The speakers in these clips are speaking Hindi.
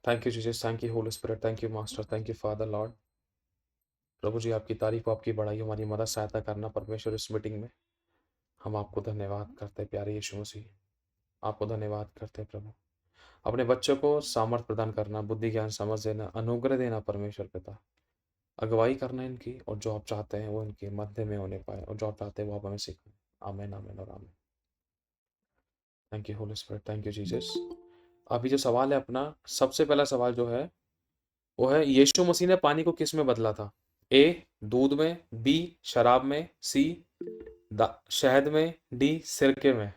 Thank you Jesus, thank you holy spirit, thank you master, thank you father lord. प्रभु जी आपकी तारीफ, आपकी बड़ाई, हमारी मदद सहायता करना परमेश्वर इस मीटिंग में। हम आपको धन्यवाद करते हैं प्यारे यीशु मसीह, आपको धन्यवाद करते हैं प्रभु। अपने बच्चों को सामर्थ प्रदान करना, बुद्धि ज्ञान समझ देना, अनुग्रह देना परमेश्वर पिता, अगुवाई करना इनकी, और जो आप चाहते हैं वो इनके मध्य में होने पाए, और जो आप चाहते हैं वो आप हमें सीखें। आमीन आमीन और आमीन। Thank you holy spirit, thank you Jesus. अभी जो सवाल है अपना, सबसे पहला सवाल जो है वो है, यीशु मसीह ने पानी को किस में बदला था? ए दूध में, बी शराब में, सी शहद में, डी सिरके में।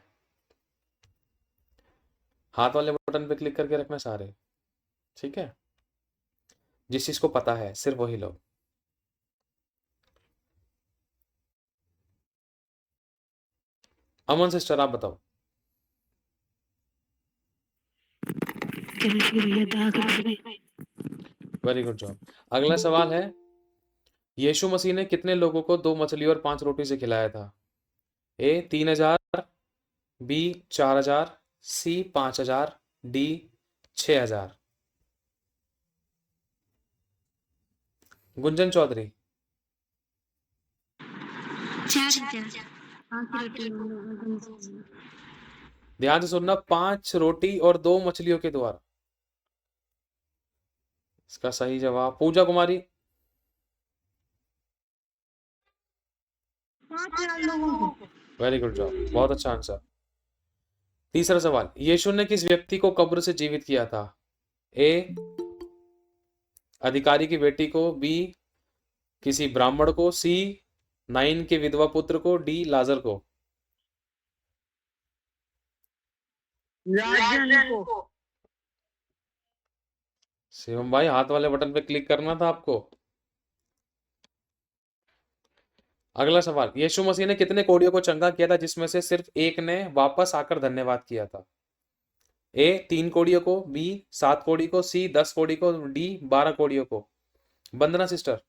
हाथ वाले बटन पे क्लिक करके रखना सारे, ठीक है? जिस चीज को पता है सिर्फ वही लोग। अमन सिस्टर आप बताओ। Very good job. अगला सवाल है, यीशु मसीह ने कितने लोगों को 2 मछली और 5 रोटी से खिलाया था? ए 3000, बी 4000, सी 5000, डी 6000। गुंजन चौधरी। 4000। ध्यान से सुनना, 5 रोटी और 2 मछलियों के द्वारा। इसका सही जवाब पूजा कुमारी। 5000 लोगों को। वेरी गुड जॉब, बहुत अच्छा आंसर। तीसरा सवाल, यीशु ने किस व्यक्ति को कब्र से जीवित किया था? ए अधिकारी की बेटी को, बी किसी ब्राह्मण को, सी नाइन के विधवा पुत्र को, डी लाजर को। लाजर को। शिवम भाई हाथ वाले बटन पे क्लिक करना था आपको। अगला सवाल, यीशु मसीह ने कितने कोढ़ियों को चंगा किया था जिसमें से सिर्फ एक ने वापस आकर धन्यवाद किया था? ए 3 कोढ़ियों को, बी 7 कोढ़ी को, सी 10 कोढ़ी को, डी 12 कोढ़ियों को। वंदना सिस्टर।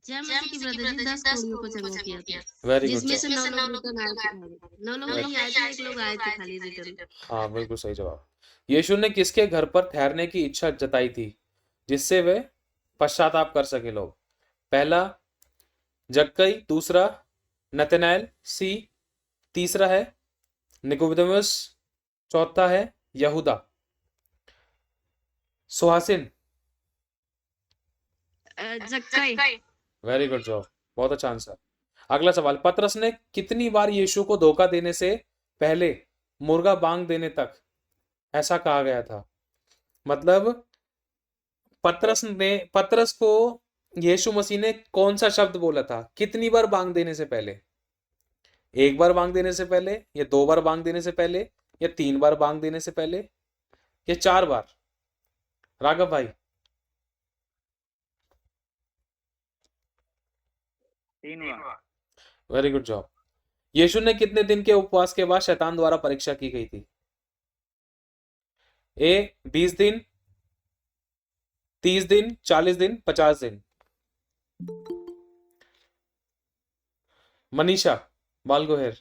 की ब्रदर जी 10 कोड़ियों को चंगा किया था, वेरी गुड जिसमें से जॉब। 9 लोग रिटर्न आए थे। 9 लोग नहीं आए थे, 1 लोग आए थे खाली रिटर्न। हाँ बिल्कुल सही जवाब। यीशु ने किसके घर पर ठहरने की इच्छा जताई थी जिससे वे पश्चाताप कर सके लोग? पहला जक्कई, दूसरा नतनएल, सी तीसरा है निकोदेमुस, चौथा है यहूदा। सुहासिन। जक्कई। वेरी गुड जॉब, बहुत अच्छा आंसर। अगला सवाल, पतरस ने कितनी बार यीशु को धोखा देने से पहले मुर्गा बांग देने तक ऐसा कहा गया था? मतलब पतरस को यीशु मसीह ने कौन सा शब्द बोला था कितनी बार बांग देने से पहले? 1 बार बांग देने से पहले, या 2 बार बांग देने से पहले, या 3 बार बांग देने से पहले, या 4 बार? राघव भाई। 3 बार। Very good job. यीशु ने कितने दिन के उपवास के बाद शैतान द्वारा परीक्षा की गई थी? ए 20 दिन, 30 दिन, 40 दिन, 50 दिन। मनीषा बालगोहेर।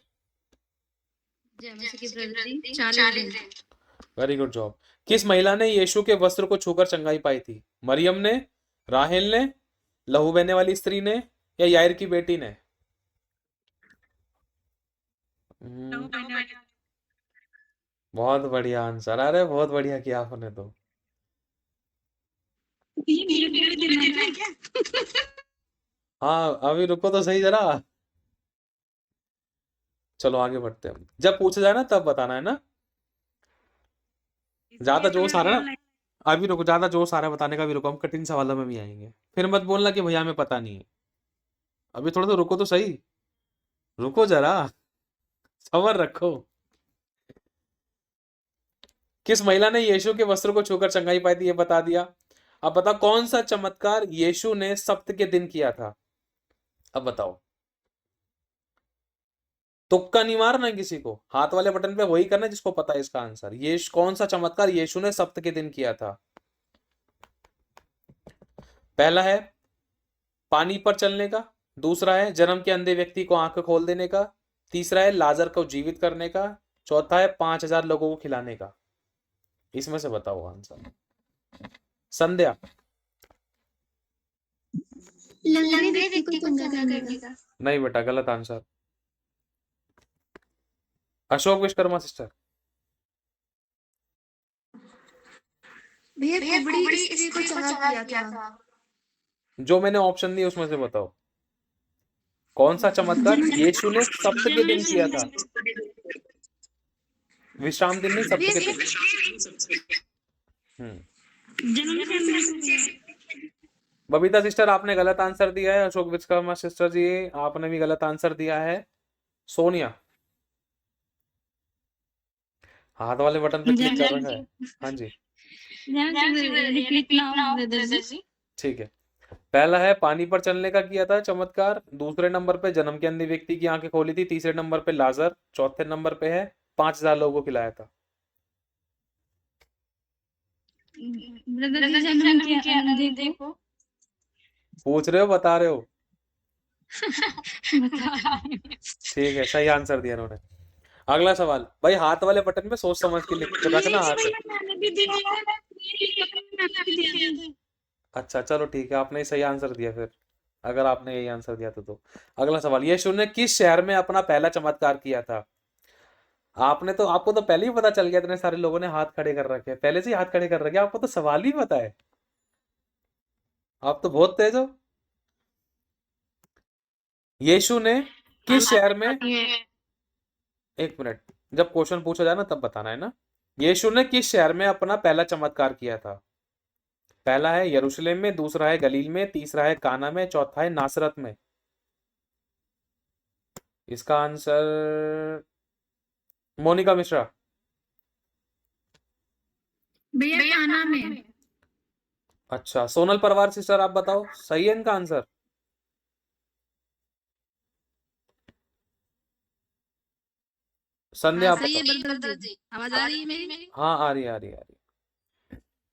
की ब्रदर जी 40 दिन। Very good job. किस महिला ने यीशु के वस्त्र को छूकर चंगाई पाई थी? मरियम ने, राहेल ने, लहू बहने वाली स्त्री ने, या यायर की बेटी ने? बहुत बढ़िया आंसर, अरे बहुत बढ़िया किया आपने तो। हाँ अभी रुको तो सही जरा, चलो आगे बढ़ते हैं। जब पूछा जाए ना तब बताना है ना, ज्यादा जोश आ रहा है ना, अभी रुको, ज्यादा जोश आ रहा है बताने का, भी रुको, हम कठिन सवालों में भी आएंगे, फिर मत बोलना कि भैया हमें पता नहीं है। अभी थोड़ा सा रुको तो सही, रुको जरा, सबर रखो। किस महिला ने यीशु के वस्त्र को छूकर चंगाई पाई थी ये बता दिया। अब बताओ कौन सा चमत्कार यीशु ने सप्त के दिन किया था? अब बताओ, तुक्का नहीं मारना किसी को, हाथ वाले बटन पे वही करना जिसको पता है इसका आंसर। ये कौन सा चमत्कार यीशु ने सप्त के दिन किया था? पहला है पानी पर चलने का, दूसरा है जन्म के अंधे व्यक्ति को आंख खोल देने का, तीसरा है लाजर को जीवित करने का, चौथा है 5,000 लोगों को खिलाने का। इसमें से बताओ आंसर। संध्या। लंगड़े व्यक्ति को चंगा करने का। नहीं बेटा, गलत आंसर। अशोक विश्वकर्मा सिस्टर। भैया कुबड़ी स्त्री को चंगा किया था। जो मैंने ऑप्शन दिए उसमें से बताओ, कौन सा चमत्कार यीशु ने सप्त के दिन किया था? विश्राम दिन नहीं, सप्त के दिन। बबीता सिस्टर आपने गलत आंसर दिया है। अशोक विश्वकर्मा सिस्टर जी आपने भी गलत आंसर दिया है। सोनिया, हाथ वाले बटन पे क्लिक कर रखा है। हाँ जी ठीक है। पहला है पानी पर चलने का किया था चमत्कार, दूसरे नंबर पे जन्म के अंधे व्यक्ति की आंखें खोली थी, तीसरे नंबर पे लाजर, चौथे नंबर पे है 5,000 लोगों को खिलाया था। पूछ रहे हो बता रहे हो? ठीक है, सही आंसर दिया उन्होंने। अगला सवाल भाई, हाथ वाले बटन पे सोच समझ के लिख रखना हाथ। अच्छा चलो ठीक है, आपने सही आंसर दिया फिर, अगर आपने यही आंसर दिया तो। अगला सवाल, यीशु ने किस शहर में अपना पहला चमत्कार किया था? आपको तो पहले ही पता चल गया, इतने सारे लोगों ने हाथ खड़े कर रखे, पहले से ही हाथ खड़े कर रखे, आपको तो सवाल ही पता है। आप तो बहुत तेज हो। यीशु ने किस शहर में, एक मिनट, जब क्वेश्चन पूछा जाए ना तब बताना है ना। यीशु ने किस शहर में अपना पहला चमत्कार किया था? पहला है यरूशलेम में, दूसरा है गलील में, तीसरा है काना में, चौथा है नासरत में। इसका आंसर मोनिका मिश्रा। भैया काना में। अच्छा, सोनल परवार सिस्टर आप बताओ, सही है इनका आंसर? संध्या आप सही है बताओ। बलदेव जी, आवाज आ रही है मेरी? हाँ आ रही है, आ रही है, आ रही है।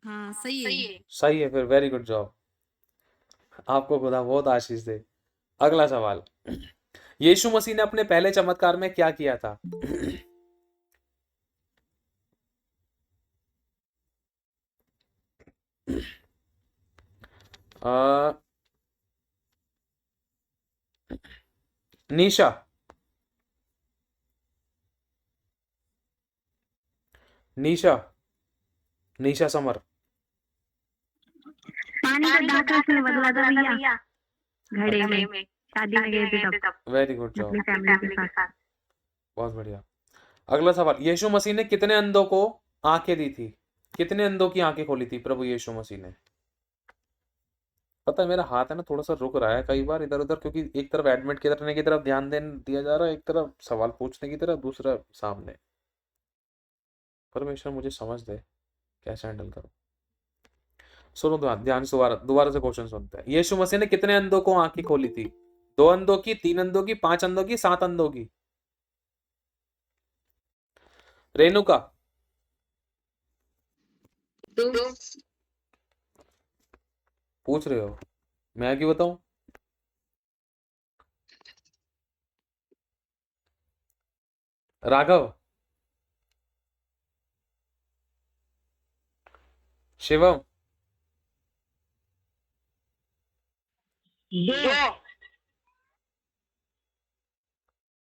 हाँ सही है। सही है फिर, वेरी गुड जॉब, आपको खुदा बहुत आशीष दे। अगला सवाल, यीशु मसीह ने अपने पहले चमत्कार में क्या किया था? निशा, निशा, निशा समर। पानी का ढाका से बदला था भैया, घड़े में शादी में गए थे तब वेरी गुड जॉब, अपनी फैमिली के साथ। बहुत बढ़िया। अगला सवाल, यीशु मसीह ने कितने अंधों को आंखें दी थी? कितने अंधों की आंखें खोली थी प्रभु यीशु मसीह ने? पता है मेरा हाथ है ना थोड़ा सा रुक रहा है कई बार इधर उधर, क्योंकि एक तरफ एडमिट करने की तरफ ध्यान दिया जा रहा है, एक तरफ सवाल पूछने की तरफ, दूसरा सामने। परमेश्वर मुझे समझ दे कैसे हैंडल करूं। सुनो ध्यान से, दोबारा से क्वेश्चन सुनते हैं। यीशु मसीह ने कितने अंधों को आंखें खोली थी? 2 अंधों की, 3 अंधों की, 5 अंधों की, 7 अंधों की? रेणुका। पूछ रहे हो, मैं क्यों बताऊं? राघव, शिवम,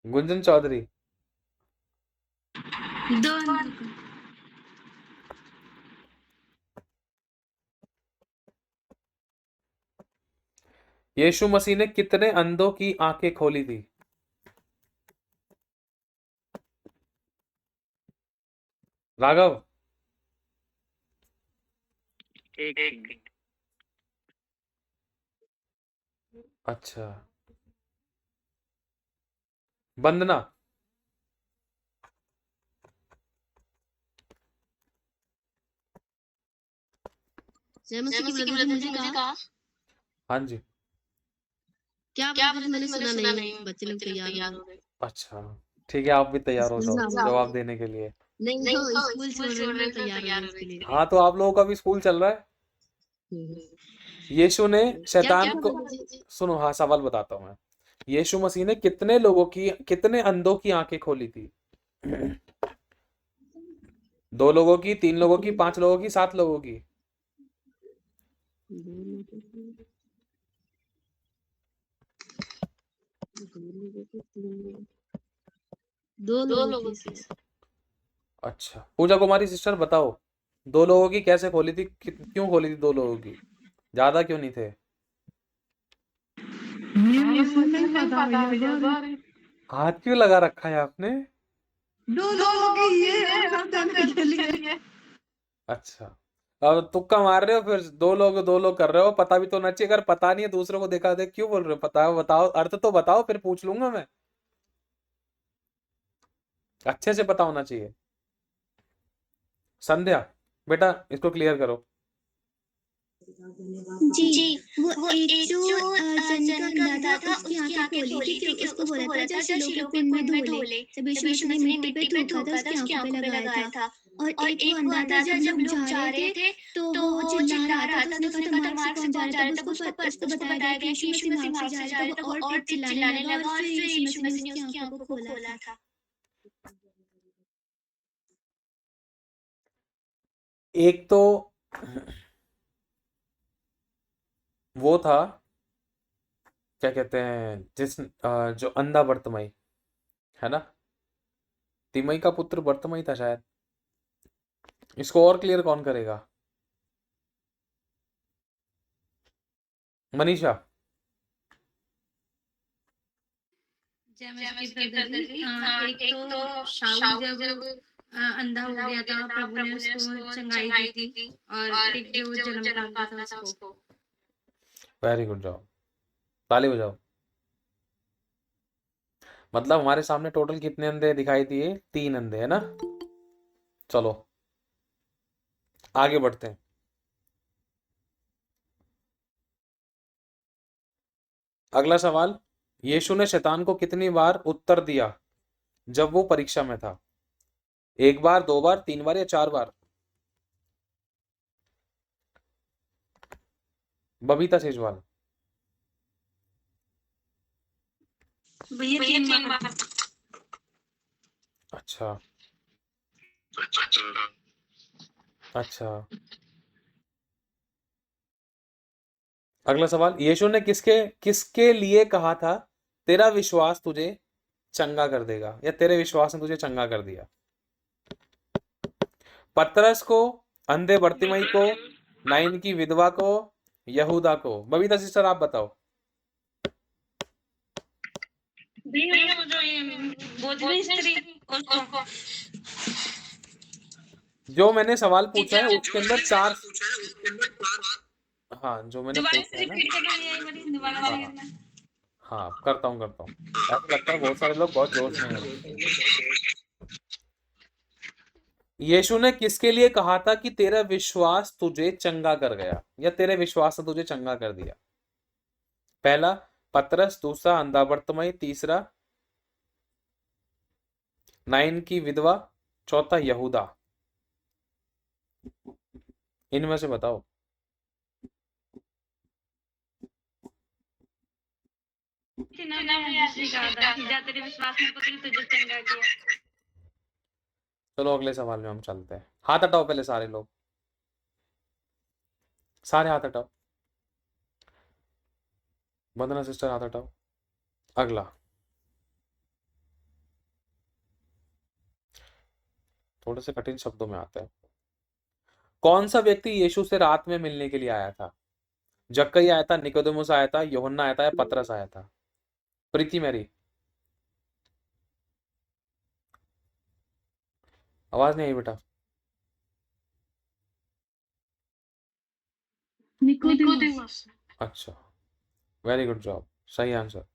गुंजन चौधरी। दो यीशु मसीह ने कितने अंधों की आंखें खोली थी? राघव। एक। अच्छा, वंदना। जय मसीह की ब्रदर जी, मुझे कहा हाँ जी। क्या ब्रदर, मैंने सुना नहीं, बच्चे लोग तैयार हो रहे। अच्छा ठीक है, आप भी तैयार हो स्कूल जाओ जाओ। जवाब देने के लिए। नहीं हो, स्कूल छोड़ रहे हैं, तैयार हो रहे इसके लिए। हाँ तो आप लोगों का भी स्कूल चल रहा है। यीशु ने क्या शैतान को, सुनो हाँ सवाल बताता हूँ मैं। यीशु मसीह ने कितने अंधों की आंखें खोली थी? 2 लोगों की, 3 लोगों की, 5 लोगों की, 7 लोगों की? दो लोगों की सर। अच्छा पूजा कुमारी सिस्टर बताओ, 2 लोगों की कैसे खोली थी, क्यों खोली थी 2 लोगों की, ज्यादा क्यों नहीं थे? मुझे नहीं पता भैया, सॉरी। हाथ क्यों लगा रखा है आपने? दो लोगों की ये आंसर देने के लिए। अच्छा, अब तुक्का मार रहे हो फिर, 2 लोग कर रहे हो, पता भी तो होना चाहिए, अगर पता नहीं है दूसरों को दिखा दे क्यों बोल रहे हो? पता बताओ, अर्थ तो बताओ, फिर पूछ लूंगा मैं, अच्छे से पता होना चाहिए। संध्या बेटा इसको क्लियर करो। जी, वो एक जो जन का अंधा था उसकी आंखें खोली थी कि उसको बोला था जा शिलोह के कुंड में धो ले। जब यीशु मसीह ने मिट्टी पे थूका था उसकी आंखों पे लगाया था। और एक वो अंधा था जब लोग जा रहे थे तो वो चिल्ला रहा था तो उसने कहा था मार्ग से कौन जा रहा है, तब उसको बताया गया कि यीशु मसीह मार्ग से जा रहे थे, वो और तेज चिल्लाने लगा और फिर यीशु मसीह ने उसकी आंखों को खोला था। एक तो वो था, क्या कहते हैं, जो अंधा बर्तमई है ना, तिमई का पुत्र बर्तमई था शायद। इसको और क्लियर कौन करेगा? मनीषा। जय मसीह ब्रदर जी। एक तो शाऊल जब अंधा हो गया था, प्रभु ने उसको चंगाई दी थी, और एक जो जन्म पाता था उसको। वेरी गुड जॉब, ताली बजाओ। मतलब हमारे सामने टोटल कितने अंधे दिखाई दिए? 3 अंधे है ना। चलो आगे बढ़ते हैं। अगला सवाल, यीशु ने शैतान को कितनी बार उत्तर दिया जब वो परीक्षा में था? 1 बार, 2 बार, 3 बार या 4 बार? बबीता सेजवाल। भैया 3 बार। अच्छा अच्छा। अगला सवाल, यीशु ने किसके किसके लिए कहा था तेरा विश्वास तुझे चंगा कर देगा, या तेरे विश्वास ने तुझे चंगा कर दिया? पतरस को, अंधे बर्तिमई को, नाइन की विधवा को, यहूदा को? बबीता सिस्टर आप बताओ। भैया वो जो ये गोदनी स्त्री उसको। जो मैंने सवाल पूछा है उसके अंदर 4, हाँ जो मैंने दोबारा पूछा से है ना, रिपीट करना भैया, एक बार दोबारा हाँ से हाँ करना। हाँ करता हूँ। ऐसा लगता है बहुत सारे लोग बहुत जोश में हैं। यीशु ने किसके लिए कहा था कि तेरा विश्वास तुझे चंगा कर गया, या तेरे विश्वास ने तुझे चंगा कर दिया? पहला पतरस, दूसरा अंधा बर्तिमई, तीसरा नाइन की विधवा, चौथा यहूदा। इनमें से बताओ। जा तेरे विश्वास में पुत्र तुझे चंगा किया। चलो अगले सवाल में हम चलते हैं। हाथ हटाओ पहले सारे लोग, सारे हाथ हटाओ। वंदना सिस्टर हाथ हटाओ। अगला, थोड़े से कठिन शब्दों में आते हैं। कौन सा व्यक्ति यीशु से रात में मिलने के लिए आया था? जक्कई आया था, निकोदेमुस आया था, यूहन्ना आया था, या पतरस आया था? प्रीति मैरी, आवाज नहीं आई बेटा। निकोदेमुस। अच्छा, वेरी गुड जॉब, सही आंसर।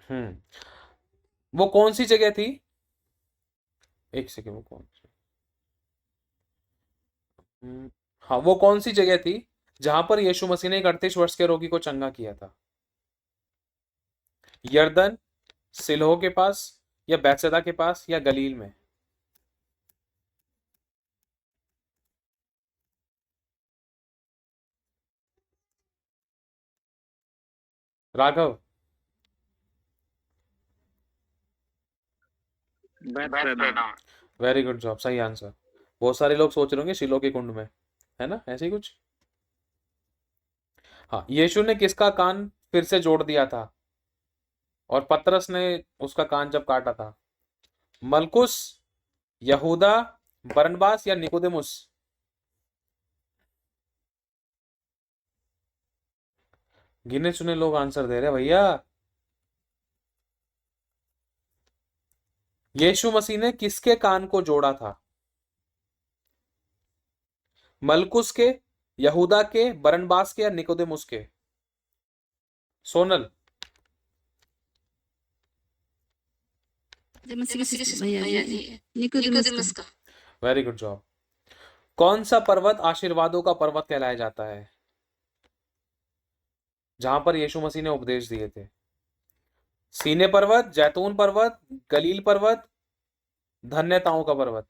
हम्म, वो कौन सी जगह थी? एक सेकेंड, वो कौन सी, हाँ वो कौन सी जगह थी जहां पर यीशु मसीह ने एक 38 वर्ष के रोगी को चंगा किया था? यरदन, सिलोह के पास, या बैतसैदा के पास, या गलील में? Raghav, Bethsaida. Very good job, सही आंसर। बहुत सारे लोग सोच रहे होंगे शिलो के कुंड में, है ना, ऐसे ही कुछ। हाँ, यीशु ने किसका कान फिर से जोड़ दिया था और पतरस ने उसका कान जब काटा था? मलकुस, यहूदा, बरनबास या निकोदेमुस? गिने चुने लोग आंसर दे रहे हैं भैया। यीशु मसीह ने किसके कान को जोड़ा था? मलकुस के, यहूदा के, बरनबास के या निकोदेमुस के? सोनल। निकोदेमस का। Very good job. कौन सा पर्वत आशीर्वादों का पर्वत कहलाया जाता है, जहां पर यीशु मसीह ने उपदेश दिए थे? सीने पर्वत, जैतून पर्वत, गलील पर्वत, धन्यताओं का पर्वत?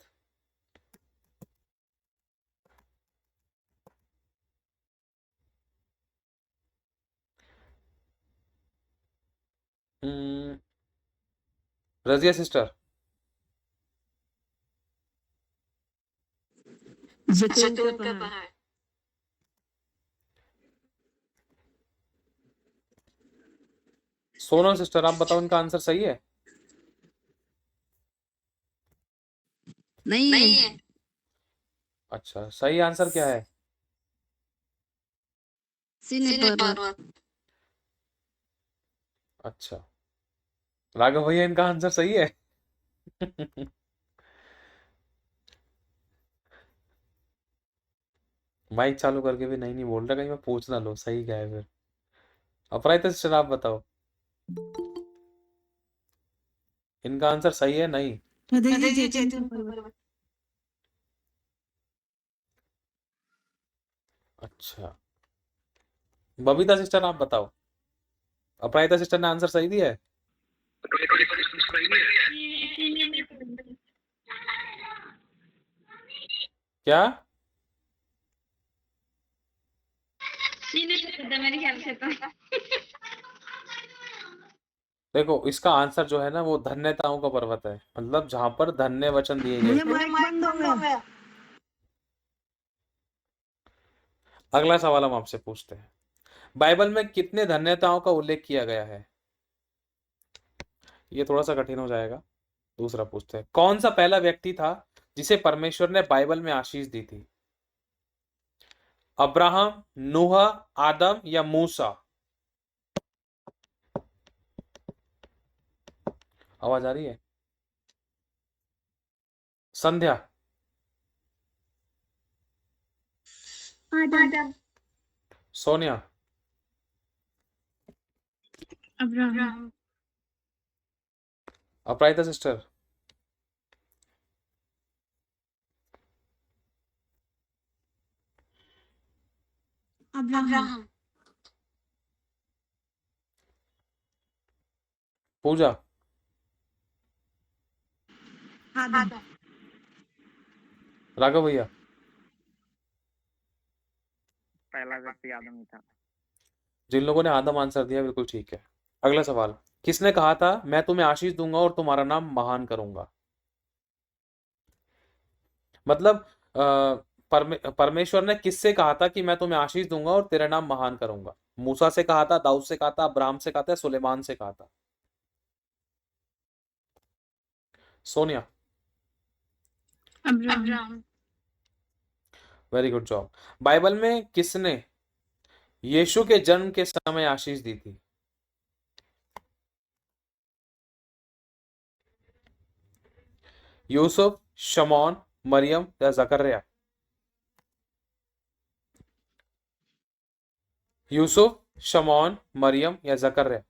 रजिया सिस्टर। जैतून का पहाड़। सोनल सिस्टर, आप बताओ इनका आंसर सही है? नहीं है। अच्छा, सही आंसर क्या है? सीने पर्वत। अच्छा, राघव भैया, इनका आंसर सही है? माइक चालू करके भी नहीं नहीं बोल रहा, कहीं मैं पूछ ना लो सही क्या है फिर। अपराजिता सिस्टर, आप बताओ इनका आंसर सही है नहीं? जैतून का पर्वत। अच्छा, बबीता सिस्टर, आप बताओ अपराजिता सिस्टर ने आंसर सही दिया है? क्या? मेरे ख्याल से तो। देखो, इसका आंसर जो है ना वो धन्यताओं का पर्वत है, मतलब जहां पर धन्य वचन दिए गए। अगला सवाल हम आपसे पूछते हैं, बाइबल में कितने धन्यताओं का उल्लेख किया गया है? ये थोड़ा सा कठिन हो जाएगा। दूसरा पूछते हैं, कौन सा पहला व्यक्ति था जिसे परमेश्वर ने बाइबल में आशीष दी थी? अब्राहम, नूह, आदम या मूसा? आवाज आ रही है? संध्या। आदम। सोनिया। अब्राहम। अपराजिता सिस्टर। अब्राहम। पूजा। आदम। राघव भैया। पहला व्यक्ति आदम ही था। जिन लोगों ने आदम आंसर दिया बिल्कुल ठीक है। अगला सवाल, किसने कहा था मैं तुम्हें आशीष दूंगा और तुम्हारा नाम महान करूंगा? मतलब परमेश्वर ने किससे कहा था कि मैं तुम्हें आशीष दूंगा और तेरा नाम महान करूंगा? मूसा से कहा था, दाऊद से कहा था, अब्राहम से कहा था, सुलेमान से कहा था? Sonia. Abraham. Very good job. Bible में किसने यीशु के जन्म के समय आशीष दी थी? यूसुफ, शमौन, मरियम या जकर्या? यूसुफ, शमौन, मरियम या जकर्या?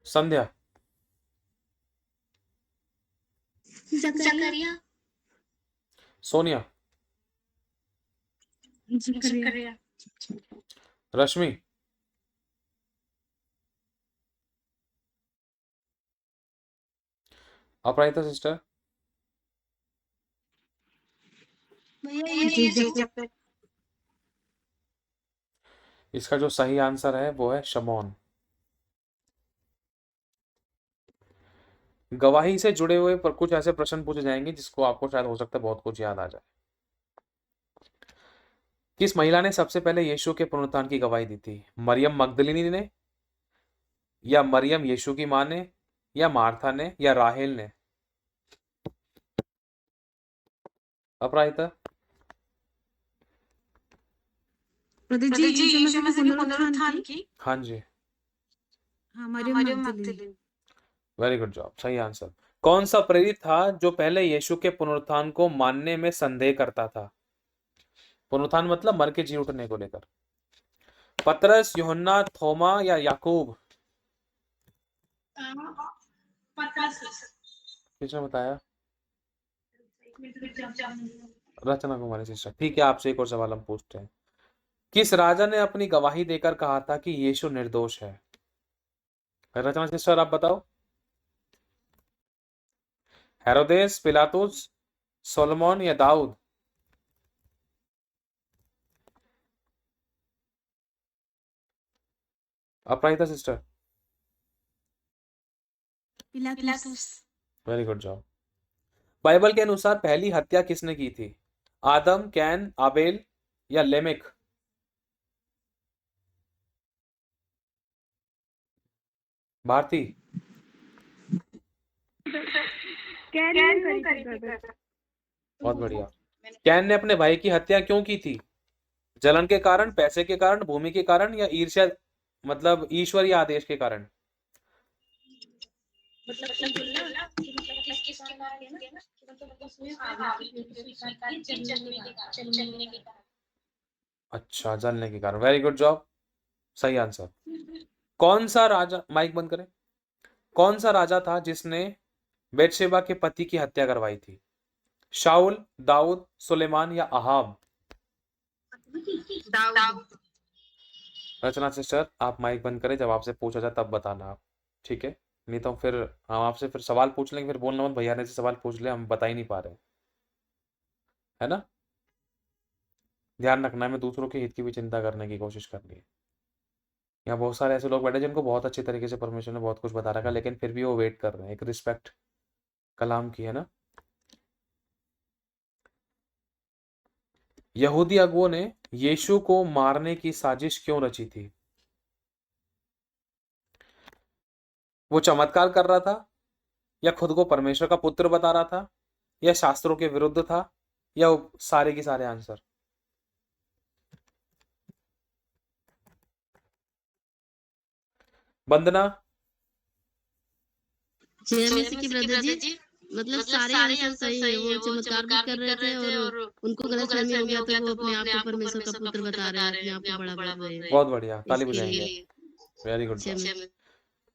संध्या। जकरिया। सोनिया। जकरिया। रश्मि। अपराजिता सिस्टर। इसका जो सही आंसर है वो है शमौन। गवाही से जुड़े हुए पर कुछ ऐसे प्रश्न पूछे जाएंगे जिसको आपको शायद हो सकता है बहुत कुछ याद आ जाए। किस महिला ने सबसे पहले यीशु के पुनरुत्थान की गवाही दी थी? मरियम मगदलिनी ने, या मरियम यीशु की मां ने, या मार्था ने, या राहेल ने? अपराजिता? प्रदीप जी यीशु मसीह की पुनरुत्थान की हाँ जी, हाँ मरियम मगदलीनी। वेरी गुड जॉब, सही आंसर। कौन सा प्रेरित था जो पहले यीशु के पुनरुत्थान को मानने में संदेह करता था? पुनरुत्थान मतलब मर के जी उठने को लेकर। पतरस, यूहन्ना, थोमा या याकूब? किसने बताया? रचना कुमारी सिस्टर। ठीक है, आपसे एक और सवाल हम पूछते हैं। किस राजा ने अपनी गवाही देकर कहा था कि यीशु निर्दोष है? रचना सिस्टर आप बताओ। हेरोदेस, पिलातुस, सोलोमन या दाऊद? अपराजिता सिस्टर? पिलातुस। Very good job. बाइबल के अनुसार पहली हत्या किसने की थी? आदम, कैन, आबेल या लेमेक? भारती? कैन ने करी थी दादा। बहुत बढ़िया। कैन ने अपने भाई की हत्या क्यों की थी? जलन के कारण, पैसे के कारण, भूमि के कारण या ईर्ष्या मतलब ईश्वरीय आदेश के कारण? अच्छा, जलने के कारण। वेरी गुड जॉब, सही आंसर। कौन सा राजा, माइक बंद करें, कौन सा राजा था जिसने बेतशेबा के पति की हत्या करवाई थी? शाउल, दाऊद, सुलेमान या अहाब? रचना सिस्टर आप माइक बंद करें, जब आपसे पूछा जाए तब बताना आप, ठीक है? नहीं तो फिर हम आपसे फिर सवाल पूछ लेंगे, फिर बोलना मत भैया ने से सवाल पूछ लिया हम बता ही नहीं पा रहे, है ना? ध्यान रखना है, मैं दूसरों के हित की भी चिंता करने की कोशिश करनी है। यहाँ बहुत सारे ऐसे लोग बैठे जिनको बहुत अच्छी तरीके से परमेश्वर ने बहुत कुछ बता रखा, लेकिन फिर भी वो वेट कर रहे हैं, एक रिस्पेक्ट कलाम की, है ना? यहूदी अगुओं ने यीशु को मारने की साजिश क्यों रची थी? वो चमत्कार कर रहा था, या खुद को परमेश्वर का पुत्र बता रहा था, या शास्त्रों के विरुद्ध था, या वो सारे के सारे आंसर? वंदना? जय मसीह की ब्रदर जी, मतलब सारे आंसर सही है। वो चमत्कार भी कर रहे थे और उनको गलतफहमी हो गया तो वो अपने आप को परमेश्वर का पुत्र बता रहे हैं, अपने आप को बड़ा बड़ा बोल रहे हैं। बहुत बढ़िया, ताली इसके बजाएंगे। लिए वेरी गुड जय जॉब। मसीह।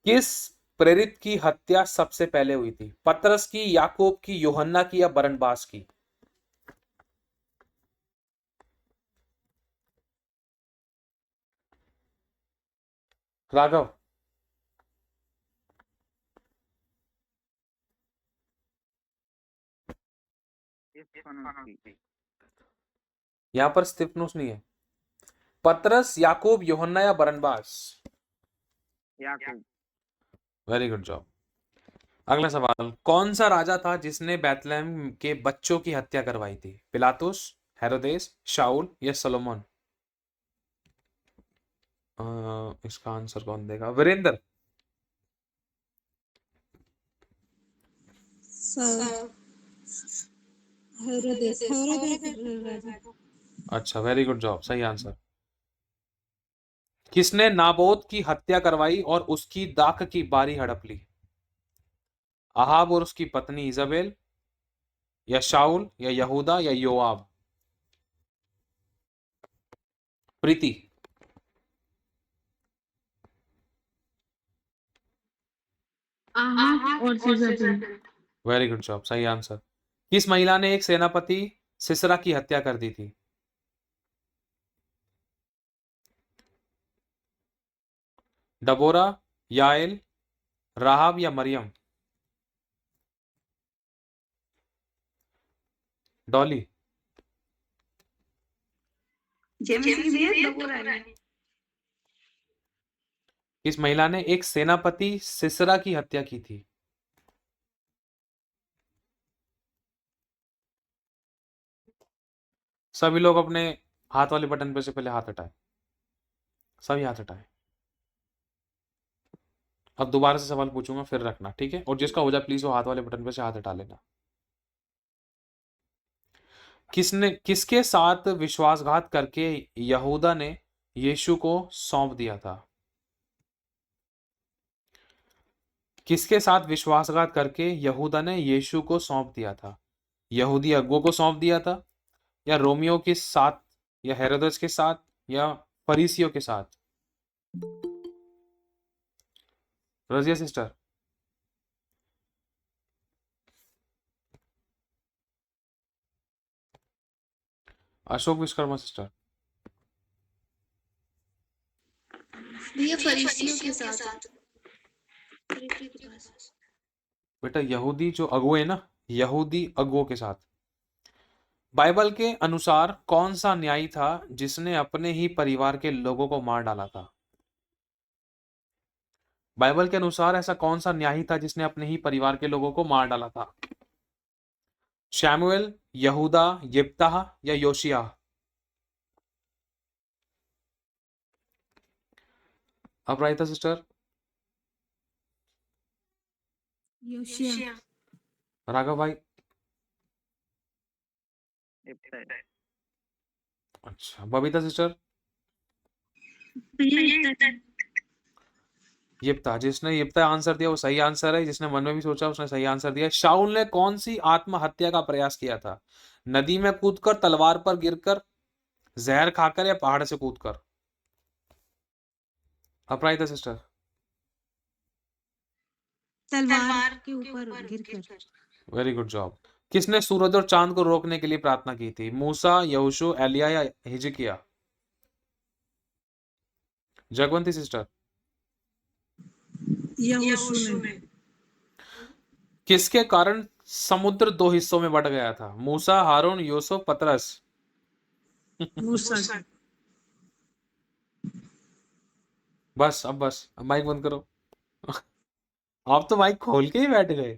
किस प्रेरित की हत्या सबसे पहले हुई थी? पतरस की, याकूब की, यूहन्ना की या बरनबास की? राघव? यहाँ पर स्तिफनुस नहीं है। पतरस, याकूब, यूहन्ना या बरनबास? याकूब। Very good job. अगला सवाल, कौन सा राजा था जिसने बैतलहम के बच्चों की हत्या करवाई थी? पिलातुस, हेरोदेस, शाऊल या सोलोमन? इसका आंसर कौन देगा? वीरेंद्र? अच्छा, वेरी गुड जॉब, सही आंसर। किसने नाबोत की हत्या करवाई और उसकी दाख की बारी हड़प ली? अहाब और उसकी पत्नी इजाबेल, या शाऊल या यहूदा या योआब? प्रीति? आहाब और जेजबेल। वेरी गुड जॉब, सही आंसर। किस महिला ने एक सेनापति सिसरा की हत्या कर दी थी? डबोरा, याएल, राहाब या मरियम? डॉली? किस महिला ने एक सेनापति सिसरा की हत्या की थी? सभी लोग अपने हाथ वाले बटन पे से पहले हाथ हटाए, सभी हाथ हटाए। अब दोबारा से सवाल पूछूंगा फिर रखना, ठीक है? और जिसका हो जाए प्लीज वो हाथ वाले बटन पे से हाथ हटा लेना। किसके साथ विश्वासघात करके यहूदा ने यीशु को सौंप दिया था? किसके साथ विश्वासघात करके यहूदा ने यीशु को सौंप दिया था? यहूदी अगुओं को सौंप दिया था, या रोमियो के साथ, या हेरोदेस के साथ, या फरीसियों के साथ? रजिया सिस्टर। अशोक विश्वकर्मा सिस्टर। भैया फरीसियों के साथ। बेटा यहूदी जो अगुए ना, यहूदी अगुओं के साथ। बाइबल के अनुसार कौन सा न्यायी था जिसने अपने ही परिवार के लोगों को मार डाला था? बाइबल के अनुसार ऐसा कौन सा न्यायी था जिसने अपने ही परिवार के लोगों को मार डाला था? शैमुएल, यहूदा, यिप्ताह या योशिया? अपराजिता सिस्टर। योशिया। राघव भाई। इब्ता। अच्छा, बबीता सिस्टर। यिप्ता। जिसने यिप्ता आंसर दिया वो सही आंसर है, जिसने मन में भी सोचा उसने सही आंसर दिया। शाऊल ने कौन सी आत्महत्या का प्रयास किया था? नदी में कूदकर, तलवार पर गिरकर, जहर खाकर, या पहाड़ से कूदकर? अपराजिता सिस्टर। तलवार के ऊपर गिरकर। Very good job. किसने सूरज और चांद को रोकने के लिए प्रार्थना की थी? मूसा, यहोशू, एलिया या हिजकिया? जगवंती सिस्टर। यहोशू ने। किसके कारण समुद्र दो हिस्सों में बंट गया था? मूसा, हारून, यूसुफ, पतरस? मूसा। बस अब माइक बंद करो। आप तो माइक खोल के ही बैठ गए।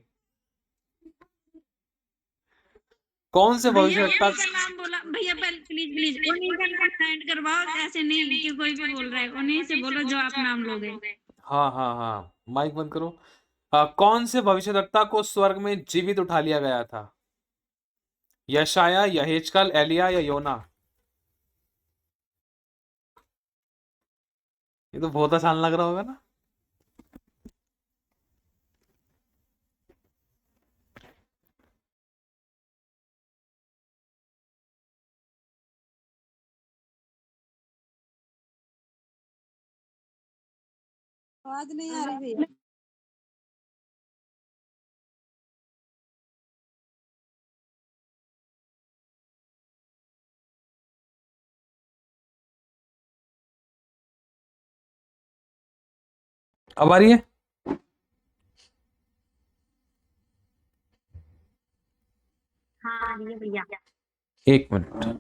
कौन से भविष्यवक्ता? नाम बोला भैया, प्लीज प्लीज उन्हीं का नाम साइड करवाओ, ऐसे नहीं कि कोई भी बोल रहा है, उन्हीं से बोलो जो आप नाम लोगे। हाँ हाँ हाँ, माइक बंद करो। कौन से भविष्यवक्ता को स्वर्ग में जीवित उठा लिया गया था? यशाया, यहेजकल, एलिया या योना? ये तो बहुत आसान लग रहा होगा ना। आवाज नहीं आ रही भैया। अब आ रही है? हाँ ये भैया। एक मिनट।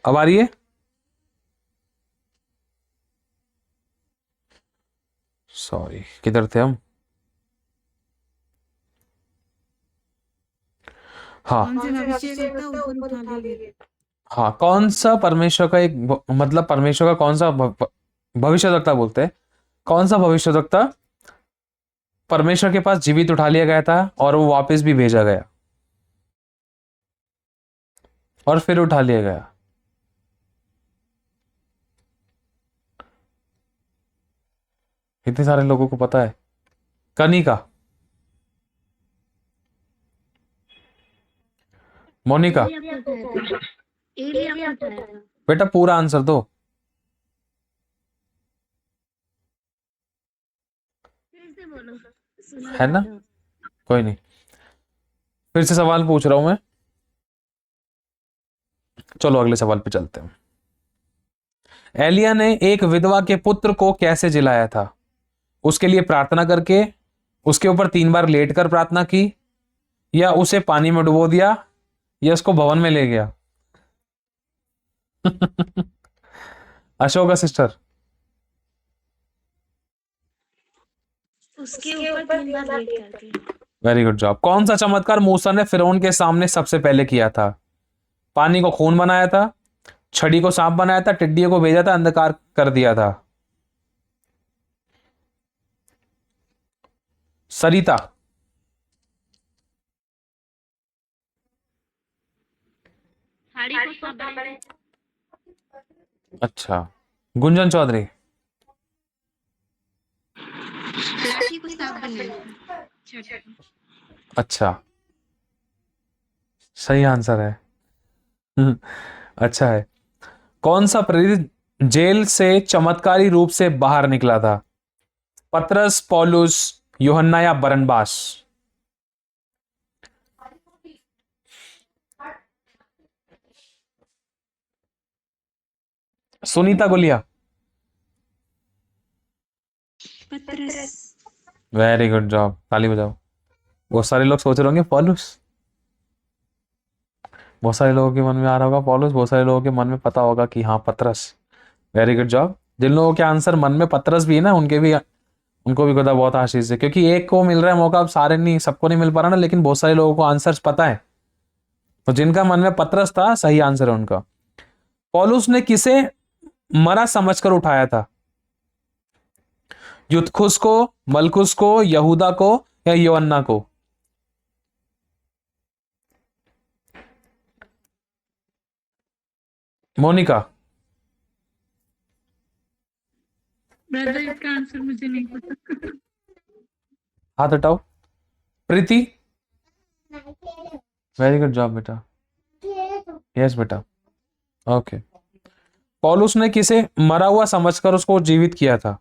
अब आ रही है? सॉरी, किधर थे हम? हाँ हाँ, कौन सा परमेश्वर का एक मतलब परमेश्वर का कौन सा भविष्यवक्ता बोलते हैं, कौन सा भविष्यवक्ता परमेश्वर के पास जीवित उठा लिया गया था और वो वापस भी भेजा गया और फिर उठा लिया गया? इतने सारे लोगों को पता है। कनिका, मोनिका, बेटा पूरा आंसर दो। है ना? कोई नहीं, फिर से सवाल पूछ रहा हूं मैं। चलो अगले सवाल पे चलते हैं। एलिया ने एक विधवा के पुत्र को कैसे जिलाया था? उसके लिए प्रार्थना करके, उसके ऊपर 3 बार लेट कर प्रार्थना की, या उसे पानी में डुबो दिया, या उसको भवन में ले गया? अशोका सिस्टर, उसके ऊपर 3 बार वेट करके। Very good job. कौन सा चमत्कार मूसा ने फिरौन के सामने सबसे पहले किया था? पानी को खून बनाया था, छड़ी को सांप बनाया था, टिड्डियों को भेजा था, अंधकार कर दिया था? सरिता, साड़ी को सांप बनाया। अच्छा। गुंजन चौधरी, लाठी को सांप बनाया। अच्छा, सही आंसर है। अच्छा है। कौन सा प्रेरित जेल से चमत्कारी रूप से बाहर निकला था? पतरस, पौलुस, यूहन्ना या बरनबास? सुनीता गुलिया, पतरस। वेरी गुड जॉब, ताली बजाओ। बहुत सारे लोग सोच रहे होंगे पौलुस, बहुत सारे लोगों के मन में आ रहा होगा पौलुस, बहुत सारे लोगों के मन में पता होगा कि हाँ पतरस। Very good job. जिन लोगों के आंसर मन में पतरस भी है ना, उनको भी खुदा बहुत आशीष है, क्योंकि एक को मिल रहा है मौका, अब सारे नहीं, सबको नहीं मिल पा रहा ना, लेकिन बहुत सारे लोगों को आंसर्स पता है। तो जिनका मन में पतरस था, सही आंसर है उनका। पौलुस ने किसे मरा समझकर उठाया था? युतखुस को, मलकुस को, यहूदा को या यूहन्ना को? मोनिका, ब्रदर इसका आंसर मुझे नहीं पता। हाथ हटाओ। प्रीति, वेरी गुड जॉब बेटा। यस बेटा, ओके। पौलुस ने किसे मरा हुआ समझकर उसको जीवित किया था?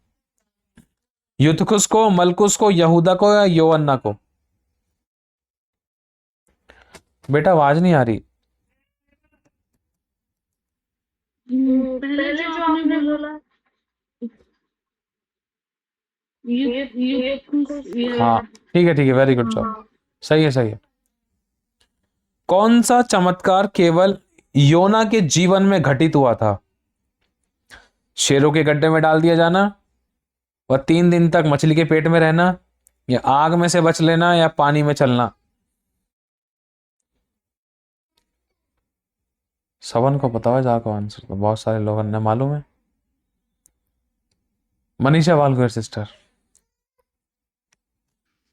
युतखुस को, मलकुस को, यहूदा को या यूहन्ना को? बेटा आवाज नहीं आ रही। पहले जो आपने बोला हाँ ठीक है, वेरी गुड जॉब, सही है, सही है। कौन सा चमत्कार केवल योना के जीवन में घटित हुआ था? शेरों के गड्ढे में डाल दिया जाना, वह 3 दिन तक मछली के पेट में रहना, या आग में से बच लेना, या पानी में चलना? सबन को पता है जाको आंसर, तो बहुत सारे लोगों ने मालूम है। मनीषा वालगुर सिस्टर,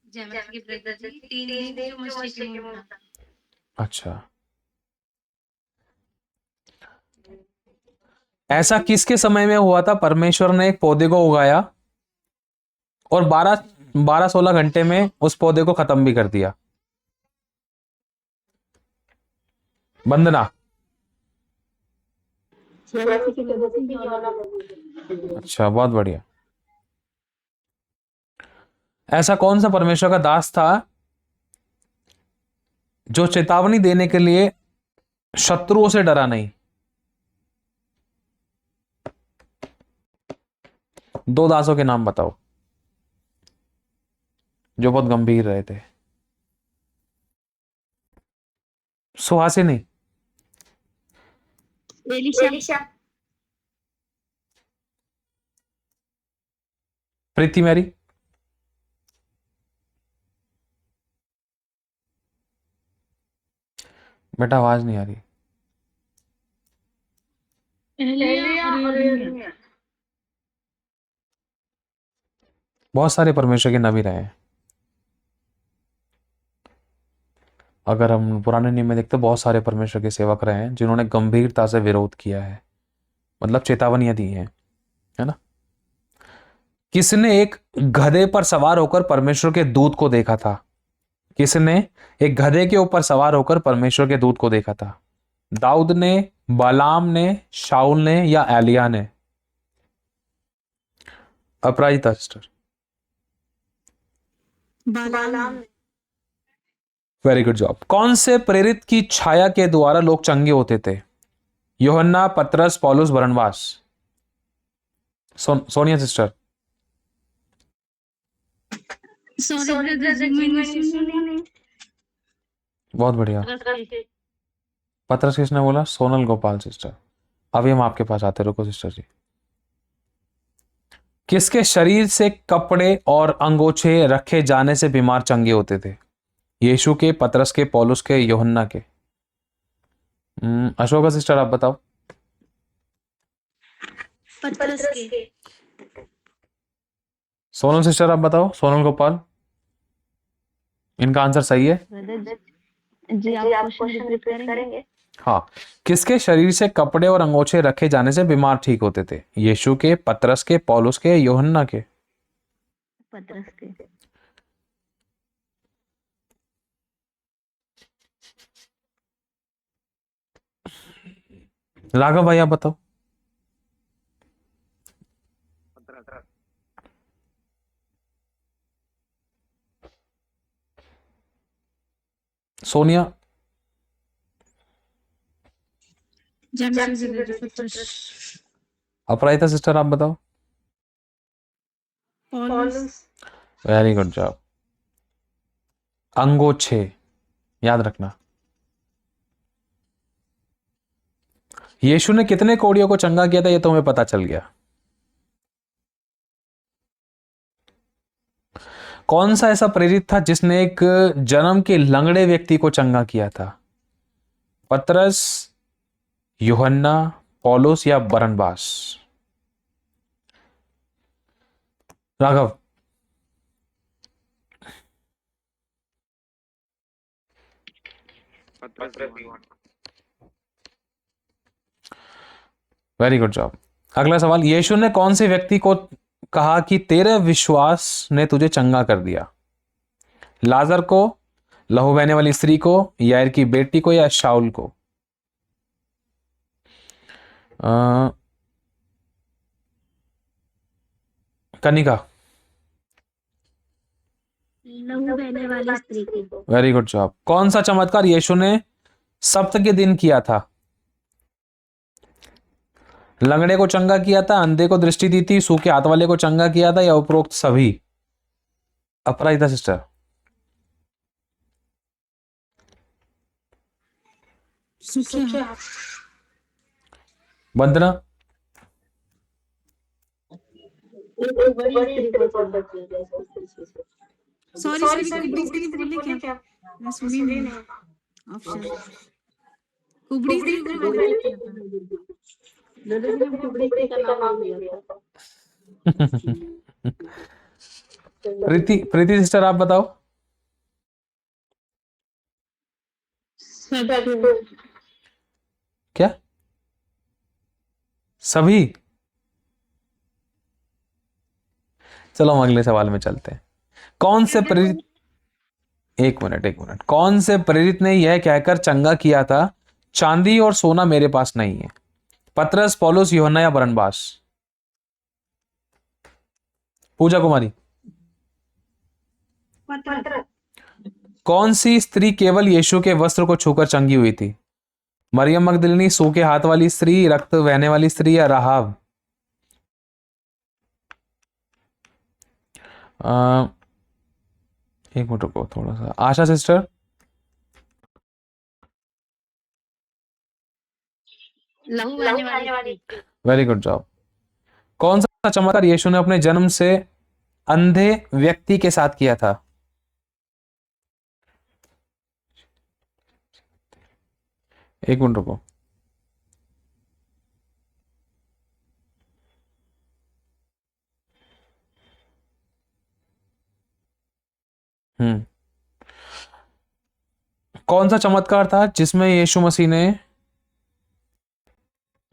जैमस की ब्रदर जी 3 दिन जो मछली के मुंह में था। अच्छा। ऐसा किसके समय में हुआ था परमेश्वर ने एक पौधे को उगाया और 12-16 घंटे में उस पौधे को खत्म भी कर दिया? वंदना, अच्छा बहुत बढ़िया। ऐसा कौन सा परमेश्वर का दास था जो चेतावनी देने के लिए शत्रुओं से डरा नहीं? 2 दासों के नाम बताओ जो बहुत गंभीर रहे थे। सुहासिनी, एलिशा, प्रीति मैरी, बेटा आवाज नहीं आ रही। बहुत सारे परमेश्वर के नबी रहे हैं। अगर हम पुराने नियम में देखते, बहुत सारे परमेश्वर के सेवक रहे हैं जिन्होंने गंभीरता से विरोध किया है, मतलब चेतावनियां दी हैं, है ना। किसने एक गधे पर सवार होकर परमेश्वर के दूत को देखा था? किसने एक गधे के ऊपर सवार होकर परमेश्वर के दूत को देखा था? दाऊद ने, बालाम ने, शाऊल ने या एलिया ने? अपराजिता सिस्टर, बालाम। Very good job. कौन से प्रेरित की छाया के द्वारा लोग चंगे होते थे? यूहन्ना, पतरस, पौलुस, बरनबास? सोनिया सिस्टर, सॉरी ब्रदर जी, मैंने सुनी। बहुत बढ़िया। पतरस किसने बोला? सोनल गोपाल सिस्टर, अभी हम आपके पास आते, रुको सिस्टर जी। किसके शरीर से कपड़े और अंगोछे रखे जाने से बीमार चंगे होते थे? यीशु के, पतरस के, पौलुस के, यूहन्ना के? अशोका सिस्टर आप बताओ। पतरस के। सोनल सिस्टर आप बताओ, सोनल गोपाल। इनका आंसर सही है। जी आप क्वेश्चन रिपीट करेंगे? हाँ, किसके शरीर से कपड़े और अंगोछे रखे जाने से बीमार ठीक होते थे? यीशु के, पतरस के, पौलुस के, यूहन्ना के? पतरस के। राघव भाई आप बताओ। सोनिया? अपराजिता सिस्टर आप बताओ। पौलुस। Very good job. अंगोछे याद रखना। यीशु ने कितने कोढ़ियों को चंगा किया था, ये तुम्हें पता चल गया। कौन सा ऐसा प्रेरित था जिसने एक जन्म के लंगड़े व्यक्ति को चंगा किया था? पतरस, यूहन्ना, पौलुस या बरनबास? राघव? Very good job. अगला सवाल, यीशु ने कौन से व्यक्ति को कहा कि तेरे विश्वास ने तुझे चंगा कर दिया? लाजर को, लहू बहने वाली स्त्री को, यायर की बेटी को या शाउल को? कनिका? लहू बहने वाली स्त्री को। Very good job. कौन सा चमत्कार यीशु ने सप्त के दिन किया था? लंगड़े को चंगा किया था, अंधे को दृष्टि दी थी, सूखे हाथ वाले को चंगा किया था या उपरोक्त सभी? अपराजिता सिस्टर? वंदना? सॉरी बोले क्या? मैं सुनी नहीं ऑप्शन। कुबड़ी स्त्री को बोले क्या? प्रीति सिस्टर आप बताओ। क्या सभी? चलो हम अगले सवाल में चलते हैं। कौन से प्रेरित, एक मिनट, कौन से प्रेरित ने यह कहकर चंगा किया था, चांदी और सोना मेरे पास नहीं है? पतरस, पौलुस, यूहन्ना या बरनबास? पूजा कुमारी? कौन सी स्त्री केवल यीशु के वस्त्र को छूकर चंगी हुई थी? मरियम मगदलिनी, सूखे हाथ वाली स्त्री, रक्त बहने वाली स्त्री या राहाब? एक मिनट रुको थोड़ा सा। आशा सिस्टर? लहू बहने वाली। Very good job. कौन सा चमत्कार यीशु ने अपने जन्म से अंधे व्यक्ति के साथ किया था? एक मिनट रुको। कौन सा चमत्कार था जिसमें यीशु मसीह ने,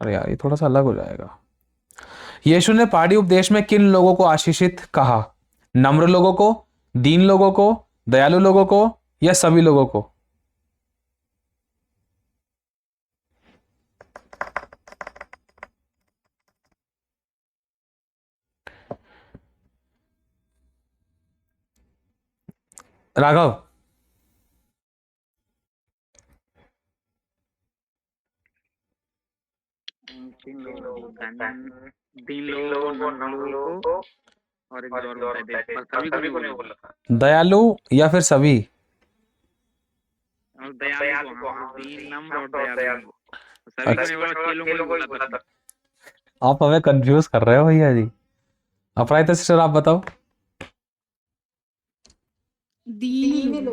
अरे यार ये थोड़ा सा अलग हो जाएगा। यीशु ने पहाड़ी उपदेश में किन लोगों को आशीषित कहा? नम्र लोगों को, दीन लोगों को, दयालु लोगों को या सभी लोगों को? राघव? तीन लोगों को, नम्र लोगों को और एक और होता है, पर सभी को नहीं बोला था। दयालु या फिर सभी? और दयालु को, दीन, नम्र और दयालु। सभी को नहीं बोला, चेलों को ही बोला था। आप हमें कंफ्यूज कर रहे हो भैया जी। अपराजिता सिस्टर आप बताओ। दीन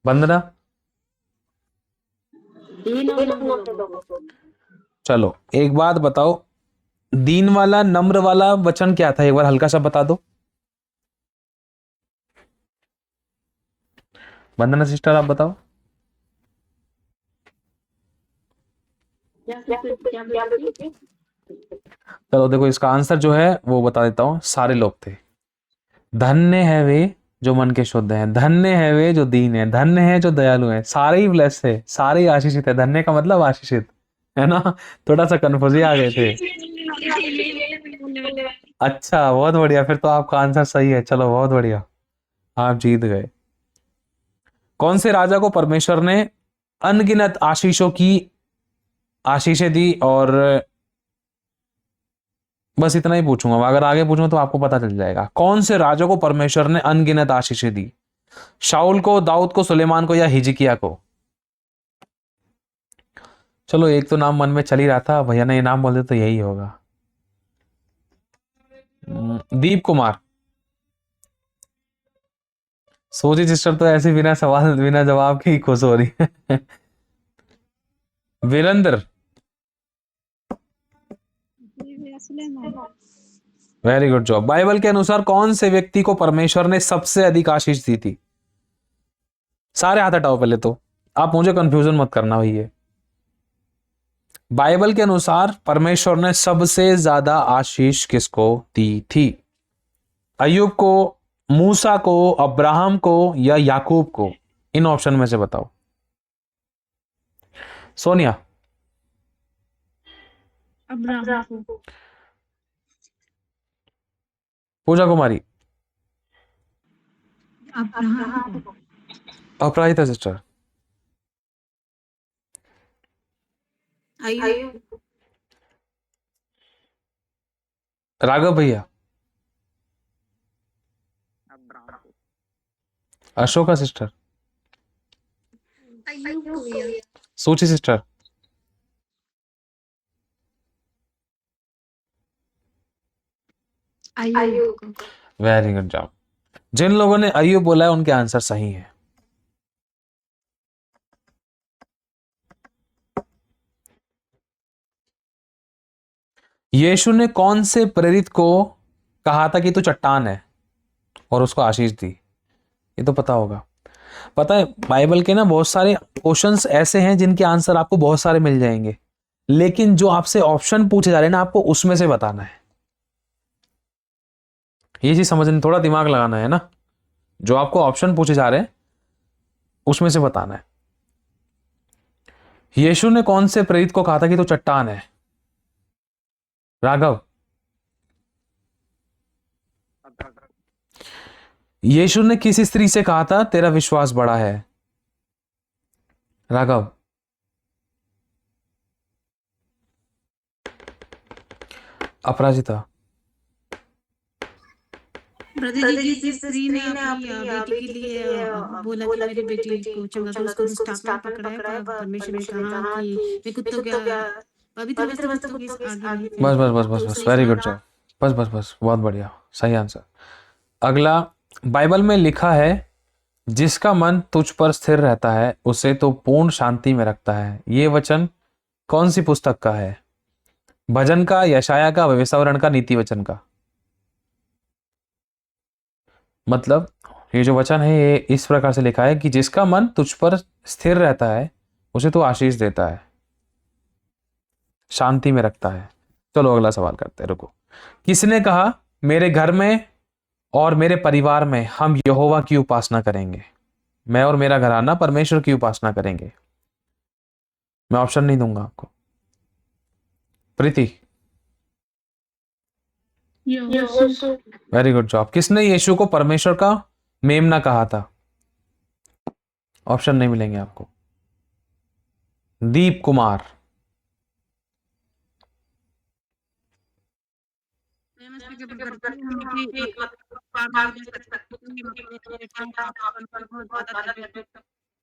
वंदना चलो एक बात बताओ, दीन वाला नम्र वाला वचन क्या था, एक बार हल्का सा बता दो। वंदना सिस्टर आप बताओ। चलो देखो इसका आंसर जो है वो बता देता हूं, सारे लोग थे। धन्य है वे जो मन के शुद्ध हैं, धन्य है वे जो दीन है, धन्य है जो दयालु है। सारे ही ब्लेस्ड है, सारे ही आशीषित है। धन्य का मतलब आशीषित है ना। थोड़ा सा कंफ्यूज आ गए थे। अच्छा बहुत बढ़िया, फिर तो आपका आंसर सही है। चलो बहुत बढ़िया, आप जीत गए। कौन से राजा को परमेश्वर ने अनगिनत आशीषों की आशीषें दी? और बस इतना ही पूछूंगा, अगर आगे पूछूंगा तो आपको पता चल जाएगा। कौन से राजा को परमेश्वर ने अनगिनत आशीषें दी? शाऊल को, दाऊद को, सुलेमान को या हिजकिया को? चलो एक तो नाम मन में चल ही रहा था, भैया ने ये नाम बोल दिया तो यही होगा। दीप कुमार। सोची सिस्टर तो ऐसे बिना सवाल बिना जवाब के ही खुश हो रही है। Virendra very good job. Bible के अनुसार कौन से व्यक्ति को परमेश्वर ने सबसे अधिक आशीष दी थी? सारे हाथ हटाओ पहले तो, आप मुझे कंफ्यूजन मत करना भैया। बाइबल के अनुसार परमेश्वर ने सबसे ज्यादा आशीष किसको दी थी? अय्यूब को, मूसा को, अब्राहम को या याकूब को? इन ऑप्शन में से बताओ। सोनिया अब्राहम को। पूजा कुमारी अब्राहम को। अपराजिता सिस्टर अय्यूब राघव भैया अब्राहम को। अशोका सिस्टर अय्यूब को भैया। सूची सिस्टर अय्यूब को। Very good job. जिन लोगों ने अय्यूब बोला है उनके आंसर सही है। यीशु ने कौन से प्रेरित को कहा था कि तू चट्टान है और उसको आशीष दी? ये तो पता होगा। पता है बाइबल के ना बहुत सारे क्वेश्चंस ऐसे हैं जिनके आंसर आपको बहुत सारे मिल जाएंगे, लेकिन जो आपसे ऑप्शन पूछे जा रहे हैं ना आपको उसमें से बताना है। ये चीज समझने, थोड़ा दिमाग लगाना है ना। जो आपको ऑप्शन पूछे जा रहे हैं उसमें से बताना है। यीशु ने कौन से प्रेरित को कहा था कि तू चट्टान है? राघव यीशु ने किस स्त्री से कहा था तेरा विश्वास बड़ा है? राघव अपराजिता ब्रदर जी जिस स्त्री ने अपनी बेटी के लिए बोला कि मेरी बेटी को चंगा करो, उसको दुष्ट आत्मा पकड़ा है, परमेश्वर ने कहा कि मैं कुत्तों क्या पवित्र वस्तु की आगे नहीं बस बस बस बस बस वेरी गुड जॉब। बस बस बस बहुत बढ़िया, सही आंसर। अगला, बाइबल में लिखा है जिसका मन तुझ पर स्थिर रहता है उसे तो पूर्ण शांति में रखता है। ये वचन कौन सी पुस्तक का है? भजन का, यशाया का, भविष्यवाणी का, नीति वचन का? मतलब ये जो वचन है ये इस प्रकार से लिखा है कि जिसका मन तुझ पर स्थिर रहता है उसे तो आशीष देता है, शांति में रखता है। चलो अगला सवाल करते हैं, रुको। किसने कहा मेरे घर में और मेरे परिवार में हम यहोवा की उपासना करेंगे? मैं और मेरा घराना परमेश्वर की उपासना करेंगे। मैं ऑप्शन नहीं दूंगा आपको। प्रीति वेरी गुड जॉब। किसने यीशु को परमेश्वर का मेमना कहा था? ऑप्शन नहीं मिलेंगे आपको। दीप कुमार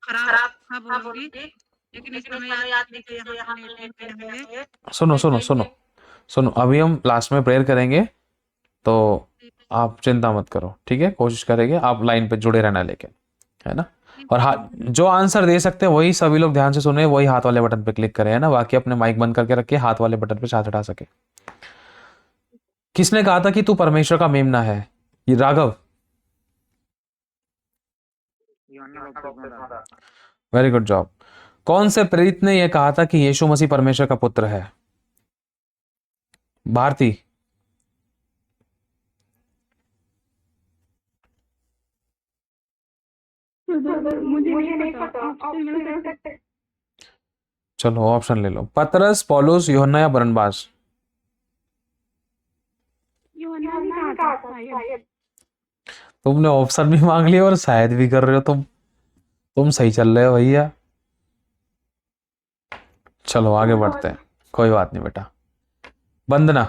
खराब था बोलोगे लेकिन इस समय याद नहीं कि यहाँ लेट में सुनो सुनो सुनो सुनो, अभी हम लास्ट में प्रेयर करेंगे, तो आप चिंता मत करो, ठीक है? कोशिश करेंगे, आप लाइन पे जुड़े रहना, लेकिन है ना? और हाथ जो आंसर दे सकते हैं वही सभी लोग ध्यान से सुने, वही हाथ वाले बटन पे क्लिक करें, है ना? बाकी अपने माइक बंद करके रखिए, हाथ वाले बटन पे हाथ हटा सके। किसने कहा था कि तू परमेश्वर का मेमना है? ये राघव, वेरी गुड जॉब। कौन से प्रेरित ने यह कहा था कि यीशु मसीह परमेश्वर का पुत्र है? भारती, मुझे नहीं पता, ऑप्शन मिल सकते हैं? चलो ऑप्शन ले लो। पतरस, पौलुस, यूहन्ना या बरनबास? यूहन्ना ने कहा था शायद। तुमने ऑप्शन भी मांग लिया और शायद भी कर रहे हो तुम सही चल रहे हो भैया। चलो आगे बढ़ते हैं, कोई बात नहीं बेटा। वंदना,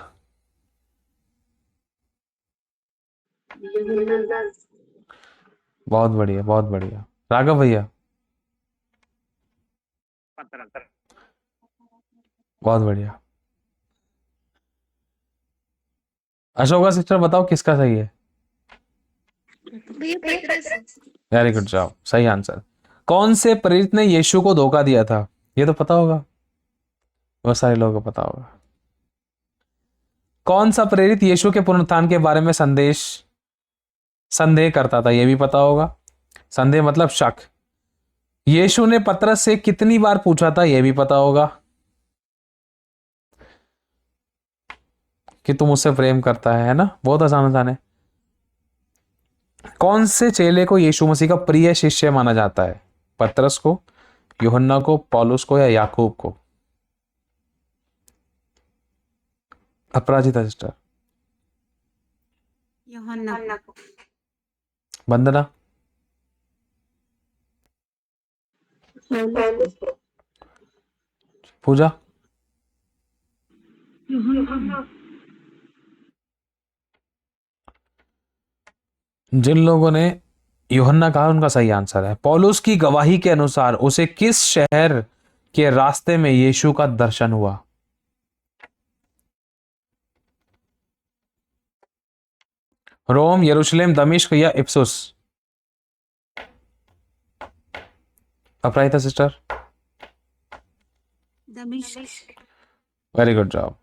बहुत बढ़िया बहुत बढ़िया। राघव भैया, बहुत बढ़िया। अशोका सिस्टर बताओ किसका सही है? वेरी गुड जॉब, सही आंसर। कौन से प्रेरित ने यीशु को धोखा दिया था? ये तो पता होगा, बहुत सारे लोगों को पता होगा। कौन सा प्रेरित यीशु के पुनरुत्थान के बारे में संदेह करता था? यह भी पता होगा। संदेह मतलब शक। यीशु ने पतरस से कितनी बार पूछा था? यह भी पता होगा कि तुम उससे प्रेम करता है ना? बहुत आसान है। कौन से चेले को यीशु मसीह का प्रिय शिष्य माना जाता है? पतरस को, यूहन्ना को, पौलुस को या याकूब को? अपराजिता सिस्टर। यूहन्ना को। वंदना, पूजा, जिन लोगों ने यूहन्ना कहा उनका सही आंसर है। पौलुस की गवाही के अनुसार उसे किस शहर के रास्ते में यीशु का दर्शन हुआ? रोम, यरूशलेम, दमिश्क या इफसुस? अपराजिता सिस्टर। दमिश्क। Very good job.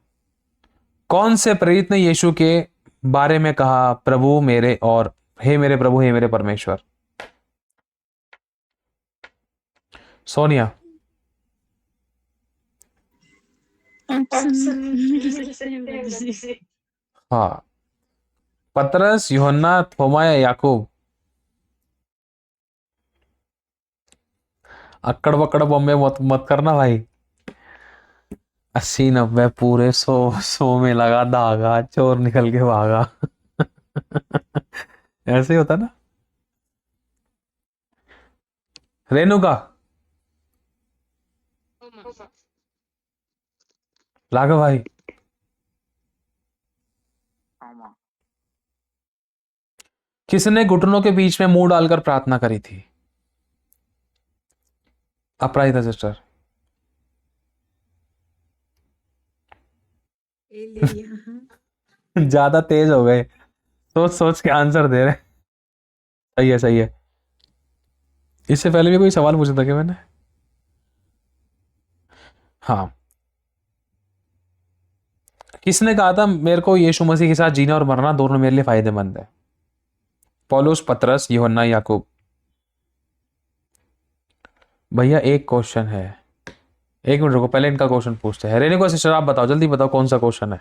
कौन से प्रेरित ने यीशु के बारे में कहा, प्रभु मेरे और हे मेरे प्रभु हे मेरे परमेश्वर? सोनिया, हाँ। पतरस, यूहन्ना, थोमा या याकूब? अक्कड़ बक्कड़ बॉम्बे मत करना भाई। 80-90 पूरे 100 में लगा धागा, चोर निकल के भागा। ऐसे ही होता ना। रेणुका, राघव भाई, किसने घुटनों के बीच में मुंह डालकर प्रार्थना करी थी? अपराजिता सिस्टर। ज्यादा तेज हो गए, सोच सोच के आंसर दे रहे। सही है सही है। इससे पहले भी कोई सवाल पूछा था क्या मैंने? हाँ। किसने कहा था मेरे को यीशु मसीह के साथ जीना और मरना दोनों मेरे लिए फायदेमंद है? पौलुस, पतरस, यूहन्ना, याकूब? भैया एक क्वेश्चन है, एक मिनट रुको, पहले इनका क्वेश्चन पूछते हैं। रेणुका सिस्टर आप बताओ, जल्दी बताओ कौन सा क्वेश्चन है?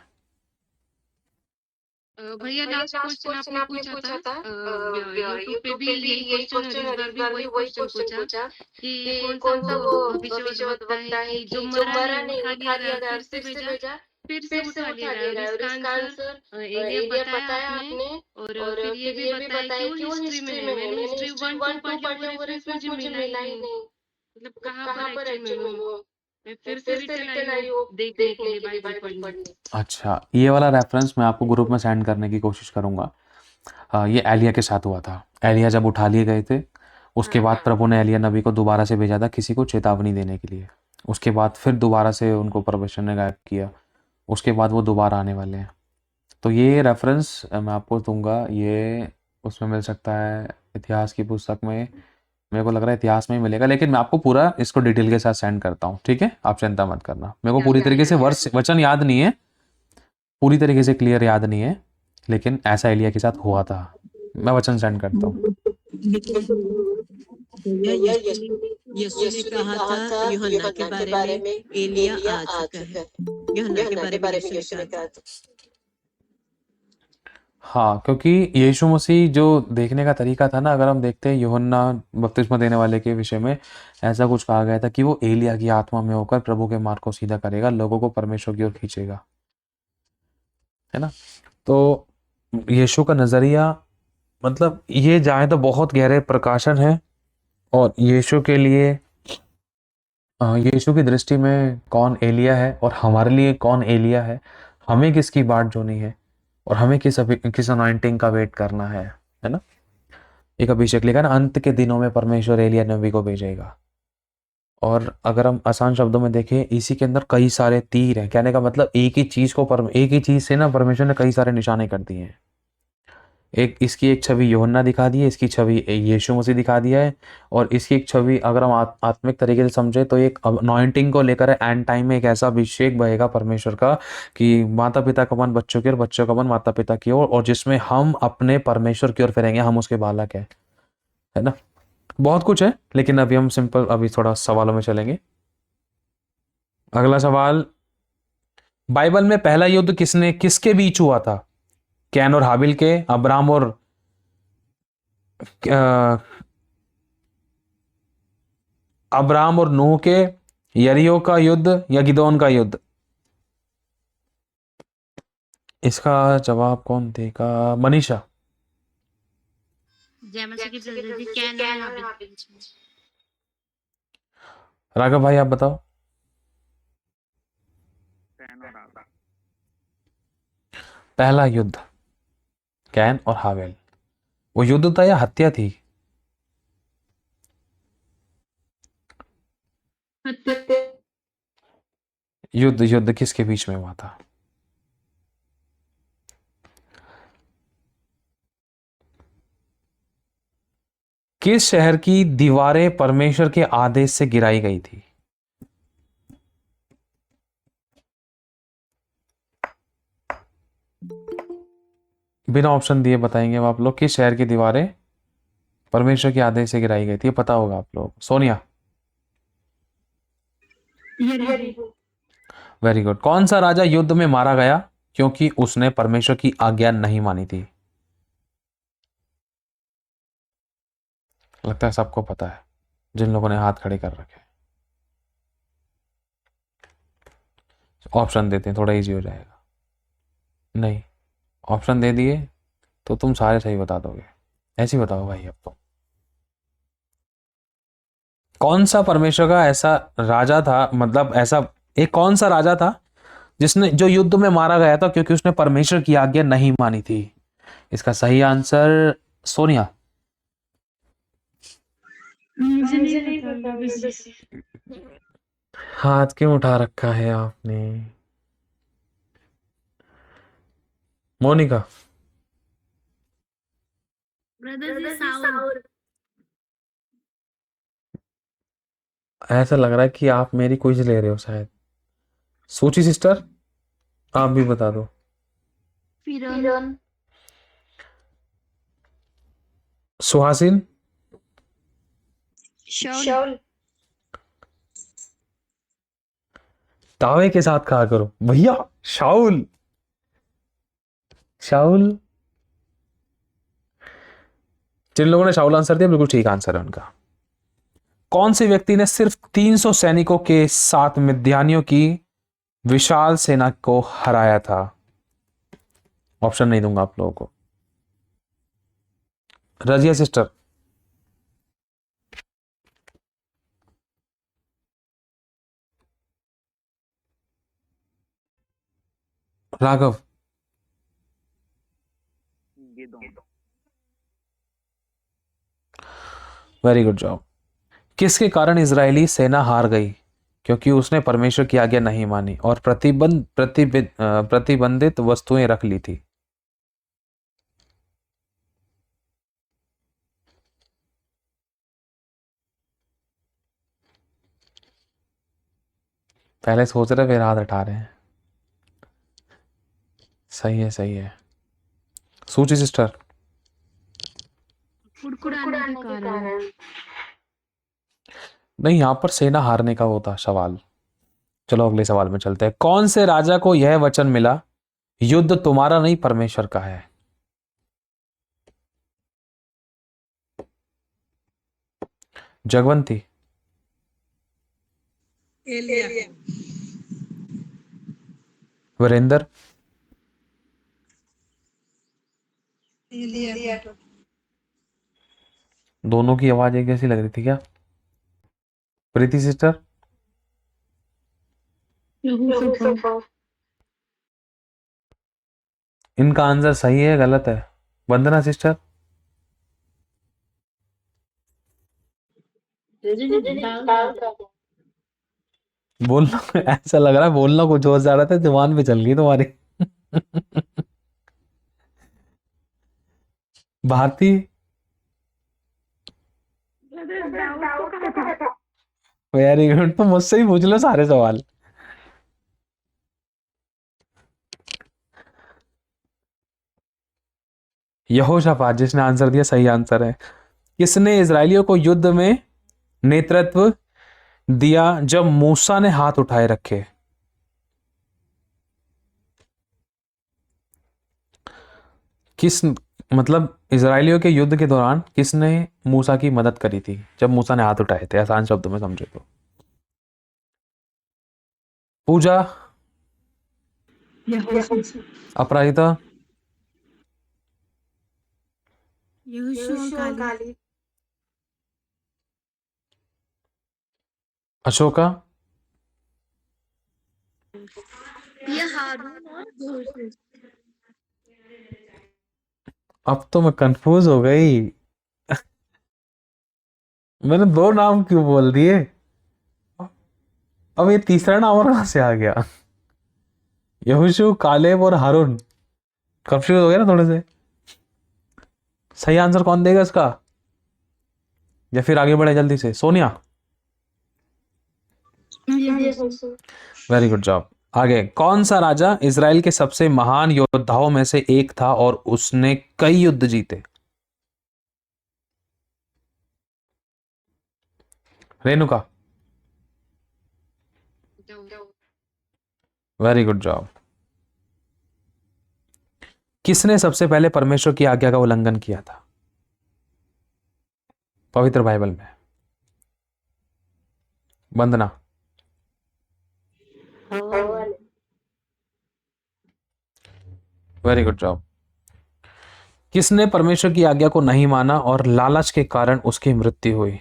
भैया लास्ट क्वेश्चन आपने पूछा था यूट्यूब पे भी यही क्वेश्चन और इस बार भी वही क्वेश्चन पूछा कि कौन सा वो भविष्यवक्ता है कि जो मरा नहीं, उठा लिया गया और फिर से भेजा, फिर से उठा लिया गया। और इसका आंसर एलिया बताया आपने, और फिर ये भी बताया कि वो हिस्ट्री में है। मैंने हिस्ट्री 1-2 पढ़ लिया, वो रेफरेंस मुझे मिला ही नहीं, मतलब कहाँ पर एक्चुअली में वो। मैं फिर से रिटर्न आई वो देखने के लिए बाइबल पढ़ने। अच्छा, ये वाला रेफरेंस मैं आपको ग्रुप में सेंड करने की कोशिश करूंगा। ये एलिया के साथ हुआ था। एलिया जब उठा लिए गए थे, उसके बाद प्रभु ने एलिय्याह नबी को दोबारा से भेजा था किसी को चेतावनी देने के लिए। उसके बाद फिर दोबारा से उनको परमेश्वर ने गायब किया। उसके बाद वो दोबारा आने वाले हैं। तो ये रेफरेंस मैं आपको दूंगा, ये उसमें मिल सकता है इतिहास की पुस्तक में। मेरे को लग रहा है इतिहास में ही मिलेगा, लेकिन मैं आपको पूरा इसको डिटेल के साथ सेंड करता हूँ, ठीक है? आप चिंता मत करना। मेरे को पूरी तरीके से वचन याद नहीं है, पूरी तरीके से क्लियर याद नहीं है, लेकिन ऐसा एलिय्याह के साथ हुआ था। मैं वचन सेंड करता हूँ। यीशु ने कहा था यूहन्ना के बारे में, एलिय्याह आ चुका है। यूहन्ना के बारे में यीशु ने कहा था। हाँ, क्योंकि यीशु मसीह जो देखने का तरीका था ना, अगर हम देखते हैं यूहन्ना बपतिस्मा देने वाले के विषय में ऐसा कुछ कहा गया था कि वो एलिय्याह की आत्मा में होकर प्रभु के मार्ग को सीधा करेगा, लोगों को परमेश्वर की ओर खींचेगा, है ना? तो यीशु का नजरिया, मतलब ये जाए तो बहुत गहरे प्रकाशन है, और यीशु के लिए यीशु की दृष्टि में कौन एलिय्याह है और हमारे लिए कौन एलिय्याह है, हमें किसकी बाट जोनी है और हमें किस अनॉइंटिंग का वेट करना है ना? एक अभिषेक लिखा ना, अंत के दिनों में परमेश्वर एलिय्याह नबी को भेजेगा। और अगर हम आसान शब्दों में देखें, इसी के अंदर कई सारे तीर हैं। कहने का मतलब एक ही चीज से ना परमेश्वर ने कई सारे निशाने कर दिए हैं। इसकी एक छवि यूहन्ना दिखा दी है, इसकी छवि यीशु मसीह दिखा दिया है, और इसकी एक छवि अगर हम आत्मिक तरीके से समझे तो एक अनॉइंटिंग को लेकर एंड टाइम में एक ऐसा अभिषेक बहेगा परमेश्वर का कि माता पिता का मन बच्चों की और बच्चों का मन माता पिता की ओर, और जिसमें हम अपने परमेश्वर की ओर फिरेंगे, हम उसके बालक हैं, है ना? बहुत कुछ है, लेकिन अभी हम सिंपल अभी थोड़ा सवालों में चलेंगे। अगला सवाल, बाइबल में पहला युद्ध किसके बीच हुआ था? कैन और हाबिल के, अब्राम और नूह के, यरीहो का युद्ध या गिदोन का युद्ध? इसका जवाब कौन देगा? मनीषा। जय मसीह की प्रजा जी, कैन और हाबिल के बीच में। राघव भाई आप बताओ। पहला युद्ध कैन और हाबिल, वो युद्ध था या हत्या थी? युद्ध किसके बीच में हुआ था? किस शहर की दीवारें परमेश्वर के आदेश से गिराई गई थी? बिना ऑप्शन दिए बताएंगे आप लोग, किस शहर की दीवारें परमेश्वर के आदेश से गिराई गई थी? पता होगा आप लोग। सोनिया। Very good. कौन सा राजा युद्ध में मारा गया क्योंकि उसने परमेश्वर की आज्ञा नहीं मानी थी? लगता है सबको पता है, जिन लोगों ने हाथ खड़े कर रखे। ऑप्शन देते हैं, थोड़ा इजी हो जाएगा। नहीं, ऑप्शन दे दिए तो तुम सारे सही बता दोगे। ऐसे ही बताओ भाई। अब तो कौन सा परमेश्वर का ऐसा राजा था, मतलब ऐसा एक कौन सा राजा था जो युद्ध में मारा गया था क्योंकि उसने परमेश्वर की आज्ञा नहीं मानी थी? इसका सही आंसर सोनिया। मुझे नहीं पता। हाथ क्यों उठा रखा है आपने? मोनिका। ब्रदर जी साउल। ऐसा लग रहा है कि आप मेरी क्विज ले रहे हो शायद। सोची सिस्टर, आप भी बता दो। फिरौन। सुहासिन। शाऊल। दावे के साथ कहा करो भैया। शाऊल। जिन लोगों ने शाऊल आंसर दिया बिल्कुल ठीक आंसर है उनका। कौन से व्यक्ति ने सिर्फ 300 सैनिकों के साथ मिद्यानियों की विशाल सेना को हराया था? ऑप्शन नहीं दूंगा आप लोगों को। Razia sister. Raghav. Very good job. किसके कारण इजरायली सेना हार गई? क्योंकि उसने परमेश्वर की आज्ञा नहीं मानी और प्रतिबंधित वस्तुएं रख ली थी। पहले सोच रहे फिर हाथ उठा रहे हैं। सही है, सही है। सूची सिस्टर। कुड़कुड़ाने के कारण। नहीं, यहां पर सेना हारने का होता सवाल। चलो अगले सवाल में चलते हैं। कौन से राजा को यह वचन मिला, युद्ध तुम्हारा नहीं परमेश्वर का है? जगवंती। एलिया। वीरेंद्र। एलिया। दोनों की आवाज एक जैसी लग रही थी क्या? प्रीति सिस्टर। इनका आंसर सही है गलत है? वंदना सिस्टर। बोलना ऐसा लग रहा है बोलना कुछ और जा रहा था, जुबान पे चल गई तुम्हारी। भारती। वेरी गुड, तो मुझसे ही पूछ लो सारे सवाल। यहोशापात, जिसने आंसर दिया सही आंसर है। किसने इजरायलियों को युद्ध में नेतृत्व दिया जब मूसा ने हाथ उठाए रखे? किस मतलब इजरायलियों के युद्ध के दौरान किसने मूसा की मदद करी थी जब मूसा ने हाथ उठाए थे? आसान शब्दों में समझे तो। पूजा। अपराजिता। यहोशू काली। अशोका। ये हारून और यहोशू। अब तो मैं कंफ्यूज हो गई। मैंने दो नाम क्यों बोल दिए? अब ये तीसरा नाम और कहां से आ गया? यहोशू, कालेब और हारून। कंफ्यूज हो गया ना थोड़े से। सही आंसर कौन देगा इसका? या फिर आगे बढ़े जल्दी से? सोनिया। Very good job. आगे। कौन सा राजा इजराइल के सबसे महान योद्धाओं में से एक था और उसने कई युद्ध जीते? रेणुका। Very good job. किसने सबसे पहले परमेश्वर की आज्ञा का उल्लंघन किया था पवित्र बाइबल में? वंदना। Very good job. किसने परमेश्वर की आज्ञा को नहीं माना और लालच के कारण उसकी मृत्यु हुई?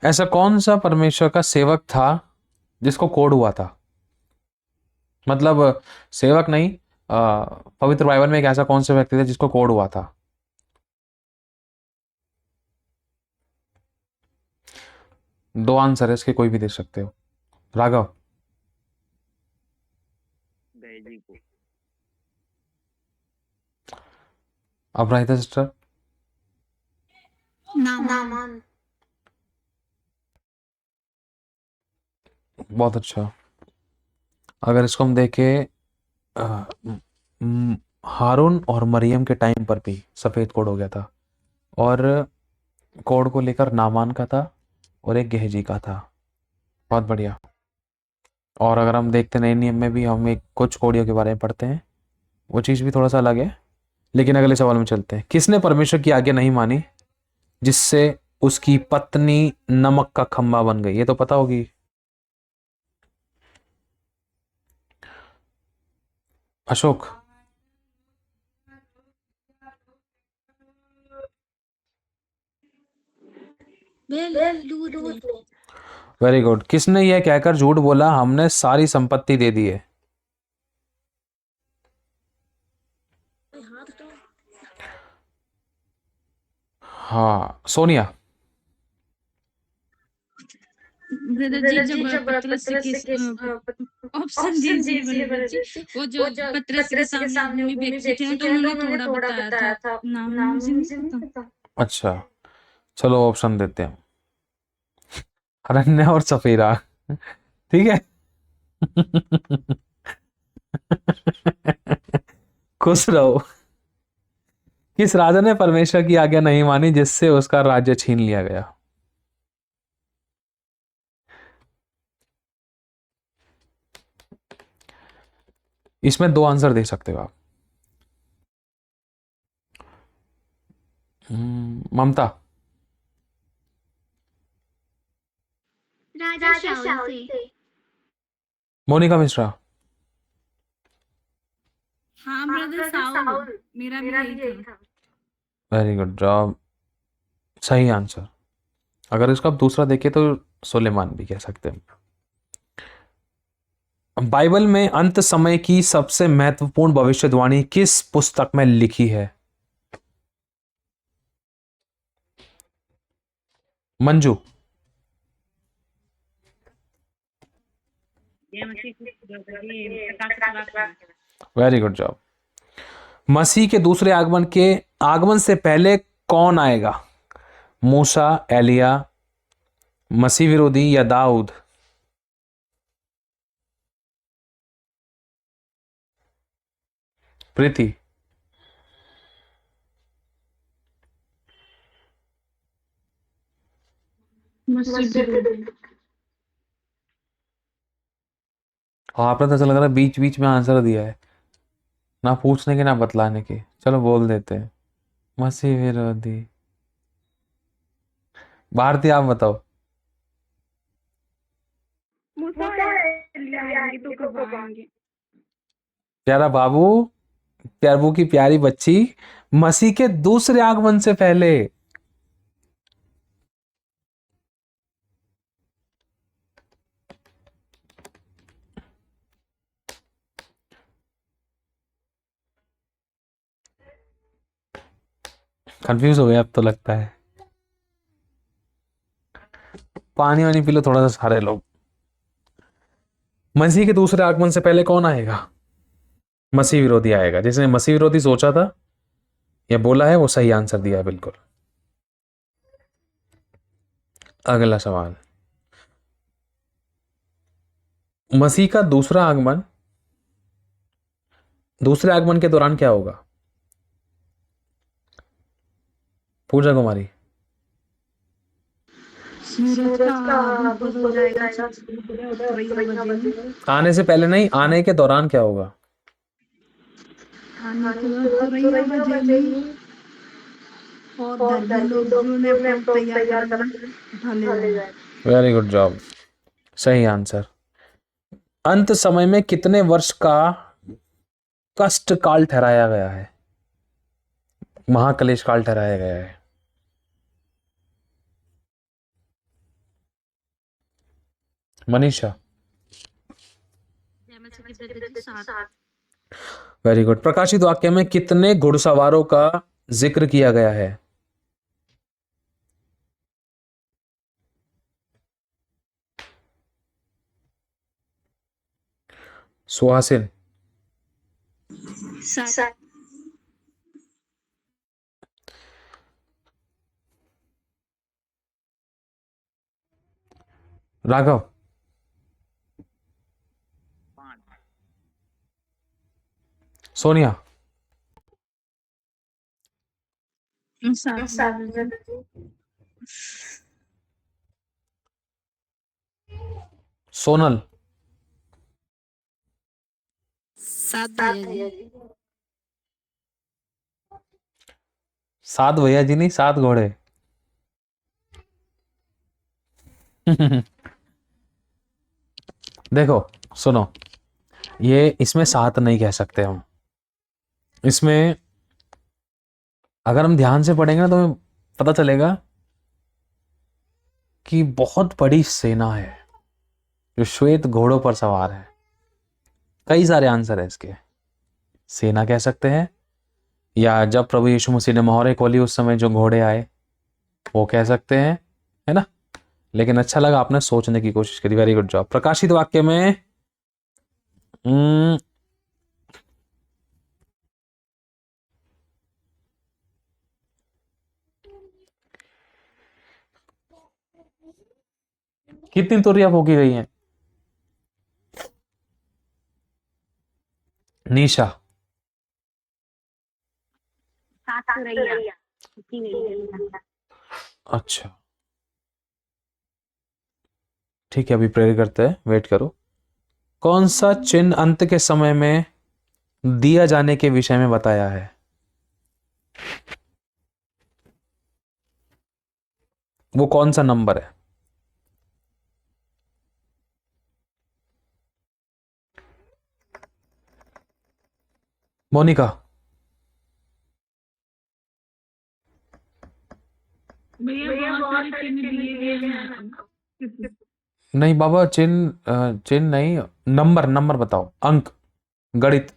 ऐसा कौन सा परमेश्वर का सेवक था जिसको कोढ़ हुआ था? मतलब सेवक नहीं, पवित्र बाइबल में एक ऐसा कौन सा व्यक्ति था जिसको कोढ़ हुआ था? दो आंसर है इसके, कोई भी दे सकते हो। राघव। गैजी को। अपराजिता सिस्टर। नामान। बहुत अच्छा। अगर इसको हम देखें, हारून और मरियम के टाइम पर भी सफेद कोढ़ हो गया था, और कोढ़ को लेकर नामान का था और एक गेहजी का था। बहुत बढ़िया। और अगर हम देखते नए नियम में भी हम एक कुछ कोढ़ियों के बारे में पढ़ते हैं, वो चीज़ भी थोड़ा सा अलग है। लेकिन अगले सवाल में चलते हैं। किसने परमेश्वर की आज्ञा नहीं मानी जिससे उसकी पत्नी नमक का खंबा बन गई? ये तो पता होगी। अशोक। Very good. किसने यह कहकर झूठ बोला हमने सारी संपत्ति दे दी है? हाँ सोनिया। ब्रदर जी जब पतरस के ऑप्शन दीजिए ब्रदर जी। वो जो पतरस के सामने भूमि व्यक्ति थे तो उन्होंने थोड़ा बताया था, नाम मुझे नहीं पता। अच्छा चलो ऑप्शन देते हैं, अरण्या और सफीरा। ठीक है। खुश रहो। किस राजा ने परमेश्वर की आज्ञा नहीं मानी जिससे उसका राज्य छीन लिया गया? इसमें दो आंसर दे सकते हो आप। ममता। राजा शाऊल से। मोनिका मिश्रा। हाँ ब्रदर साउल, मेरा भी यही था। वेरी गुड जॉब, सही आंसर। अगर इसको आप दूसरा देखें तो सुलेमान भी कह सकते हैं। बाइबल में अंत समय की सबसे महत्वपूर्ण भविष्यवाणी किस पुस्तक में लिखी है? मंजू। Very good job. मसीह के दूसरे आगमन से पहले कौन आएगा? मूसा, एलिया, मसीह विरोधी या दाऊद? प्रीति। आपने तो ऐसा लग रहा है बीच बीच में आंसर दिया है, ना पूछने के ना बतलाने के। चलो बोल देते हैं, मसीह विरोधी। भारती आप बताओ। प्यारा बाबू, प्रभु की प्यारी बच्ची, मसीह के दूसरे आगमन से पहले। कंफ्यूज हो गए अब तो लगता है। पानी वानी पी लो थोड़ा सा सारे लोग। मसीह के दूसरे आगमन से पहले कौन आएगा? मसीह विरोधी आएगा। जिसने मसीह विरोधी सोचा था या बोला है वो सही आंसर दिया है बिल्कुल। अगला सवाल, मसीह का दूसरे आगमन के दौरान क्या होगा? पूजा कुमारी। आने से पहले नहीं, आने के दौरान क्या होगा? वेरी गुड जॉब, सही आंसर। अंत समय में कितने वर्ष का कष्ट काल ठहराया गया है? महाक्लेश काल ठहराया गया है। मनीषा। Very good. प्रकाशित वाक्य में कितने घुड़सवारों का जिक्र किया गया है? सुहासिन। राघव। सोनिया। सोनल। 7 भैया जी। 7 भैया जी नहीं, 7 घोड़े। देखो सुनो, ये इसमें 7 नहीं कह सकते हम। इसमें अगर हम ध्यान से पढ़ेंगे ना तो हमें पता चलेगा कि बहुत बड़ी सेना है जो श्वेत घोड़ों पर सवार है। कई सारे आंसर है इसके। सेना कह सकते हैं, या जब प्रभु यीशु मसीह ने मोहरें खोली उस समय जो घोड़े आए वो कह सकते हैं, है ना। लेकिन अच्छा लगा आपने सोचने की कोशिश करी, वेरी गुड जॉब। प्रकाशित वाक्य में कितनी तोरियां फूकी गई हैं? निशा, 7 तुरैया फूकी गई है। अच्छा ठीक है, अभी प्रेयर करते हैं, वेट करो। कौन सा चिन्ह अंत के समय में दिया जाने के विषय में बताया है? वो कौन सा नंबर है? मोनिका, भैया बहुत सारे चिन्ह दिए गए हैं। नहीं बाबा, चिन्ह नहीं, नंबर बताओ, अंक, गणित।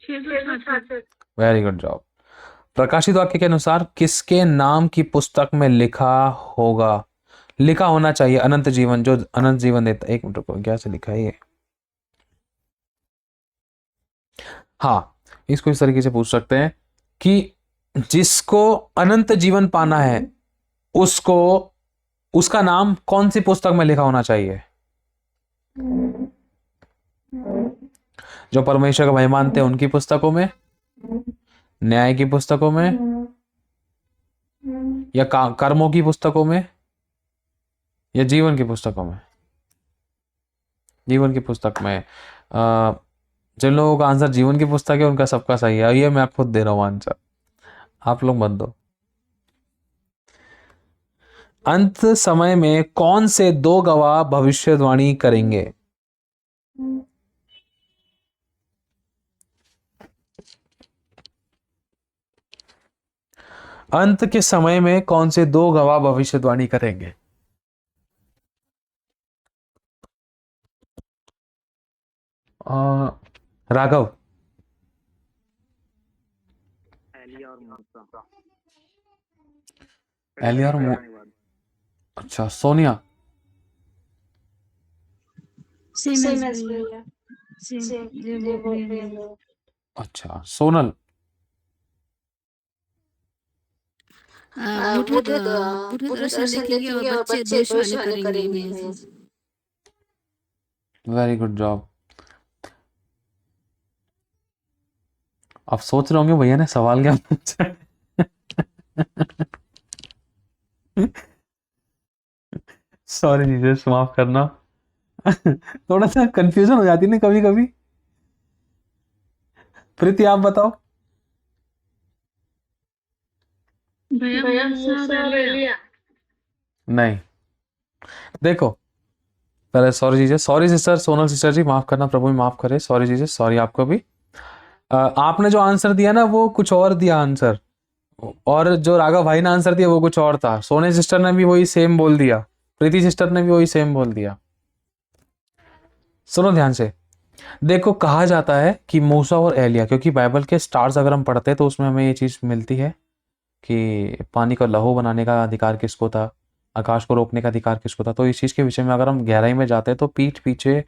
666। Very good job. प्रकाशित वाक्य के अनुसार किसके नाम की पुस्तक में लिखा होना चाहिए अनंत जीवन, जो अनंत जीवन देता? एक मिनट रुको, क्या से लिखा है ये? हाँ, इसको इस तरीके से पूछ सकते हैं कि जिसको अनंत जीवन पाना है उसको, उसका नाम कौन सी पुस्तक में लिखा होना चाहिए? जो परमेश्वर का भय मानते हैं उनकी पुस्तकों में, न्याय की पुस्तकों में, या कर्मों की पुस्तकों में, या जीवन की पुस्तकों में? जीवन की पुस्तक में। जिन लोगों का आंसर जीवन की पुस्तक है उनका सबका सही है। ये मैं खुद दे रहा हूं आंसर, आप लोग मत दो। अंत समय में कौन से 2 गवाह भविष्यवाणी करेंगे? अंत के समय में कौन से 2 गवाह भविष्यवाणी करेंगे? राघव, एलिया और मूसा। एलिया और अच्छा, सोनिया, सेम एज भैया, सेम जो वो भैया। अच्छा सोनल, पूरे दर्शन देखेंगे और बच्चे भविष्यवाणी करेंगे। Very good job. आप सोच रहे होंगे भैया ने सवाल क्या पूछा। सॉरी जीजस, माफ करना। थोड़ा सा कंफ्यूजन हो जाती है ना कभी कभी। प्रीति आप बताओ। भैया मूसा और एलिया। नहीं, देखो पहले sorry Jesus, sorry sister, Sonal sister ji माफ करना, प्रभु माफ करे, सॉरी जीजस, सॉरी आपको भी। आपने जो आंसर दिया ना वो कुछ और दिया आंसर, और जो राघव भाई ने आंसर दिया वो कुछ और था। सोने सिस्टर ने भी वही सेम बोल दिया, प्रीति सिस्टर ने भी वही सेम बोल दिया। सुनो ध्यान से, देखो कहा जाता है कि मूसा और एलिया, क्योंकि बाइबल के स्टार्स अगर हम पढ़ते हैं तो उसमें हमें ये चीज मिलती है कि पानी को लहू बनाने का अधिकार किसको था, आकाश को रोकने का अधिकार किसको था। तो इस चीज के विषय में अगर हम गहराई में जाते हैं तो पीठ पीछे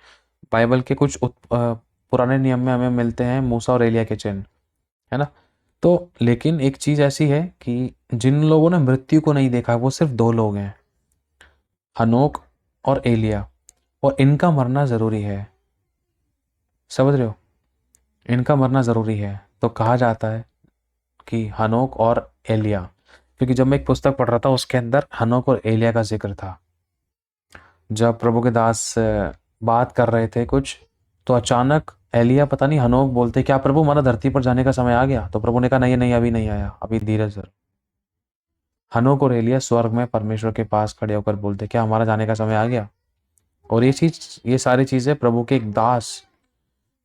बाइबल के कुछ पुराने नियम में हमें मिलते हैं मूसा और एलिया के चिन्ह, है ना। तो लेकिन एक चीज ऐसी है कि जिन लोगों ने मृत्यु को नहीं देखा वो सिर्फ 2 लोग हैं, हनोक और एलिया, और इनका मरना जरूरी है, समझ रहे हो, इनका मरना जरूरी है। तो कहा जाता है कि हनोक और एलिया, क्योंकि जब मैं एक पुस्तक पढ़ रहा था उसके अंदर हनोक और एलिया का जिक्र था। जब प्रभु के दास बात कर रहे थे कुछ, तो अचानक एलिया पता नहीं हनोक बोलते क्या प्रभु हमारा धरती पर जाने का समय आ गया? तो प्रभु ने कहा नहीं नहीं अभी नहीं आया, अभी धीरज धर। हनोक और एलिया स्वर्ग में परमेश्वर के पास खड़े होकर बोलते क्या हमारा जाने का समय आ गया? और ये सारी चीजें प्रभु के एक दास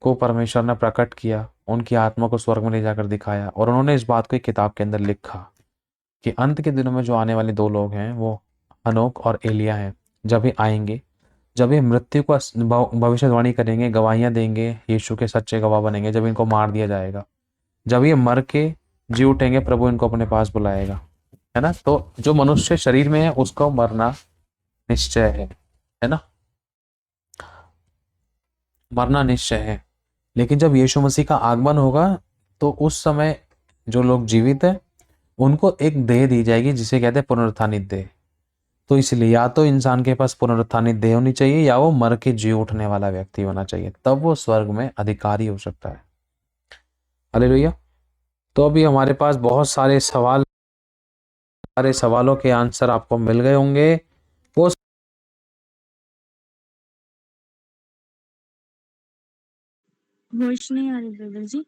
को परमेश्वर ने प्रकट किया, उनकी आत्मा को स्वर्ग में ले जाकर दिखाया, और उन्होंने इस बात को एक किताब के अंदर लिखा कि अंत के दिनों में जो आने वाले 2 लोग हैं वो हनोक और एलिया हैं, जब ये आएंगे, जब ये मृत्यु को भविष्यवाणी करेंगे, गवाहियां देंगे, यीशु के सच्चे गवाह बनेंगे, जब इनको मार दिया जाएगा, जब ये मर के जी उठेंगे, प्रभु इनको अपने पास बुलाएगा, है ना। तो जो मनुष्य शरीर में है उसको मरना निश्चय है ना, मरना निश्चय है। लेकिन जब यीशु मसीह का आगमन होगा तो उस समय जो लोग जीवित हैं उनको एक देह दी जाएगी जिसे कहते हैं पुनरुत्थानित देह। तो इसलिए या तो इंसान के पास पुनरुत्थानित देह होनी चाहिए या वो मर के जी उठने वाला व्यक्ति होना चाहिए, तब वो स्वर्ग में अधिकारी हो सकता है। हालेलुया। तो अभी हमारे पास बहुत सारे सवालों के आंसर आपको मिल गए होंगे। वो वॉइस नहीं आ रही ब्रदर जी।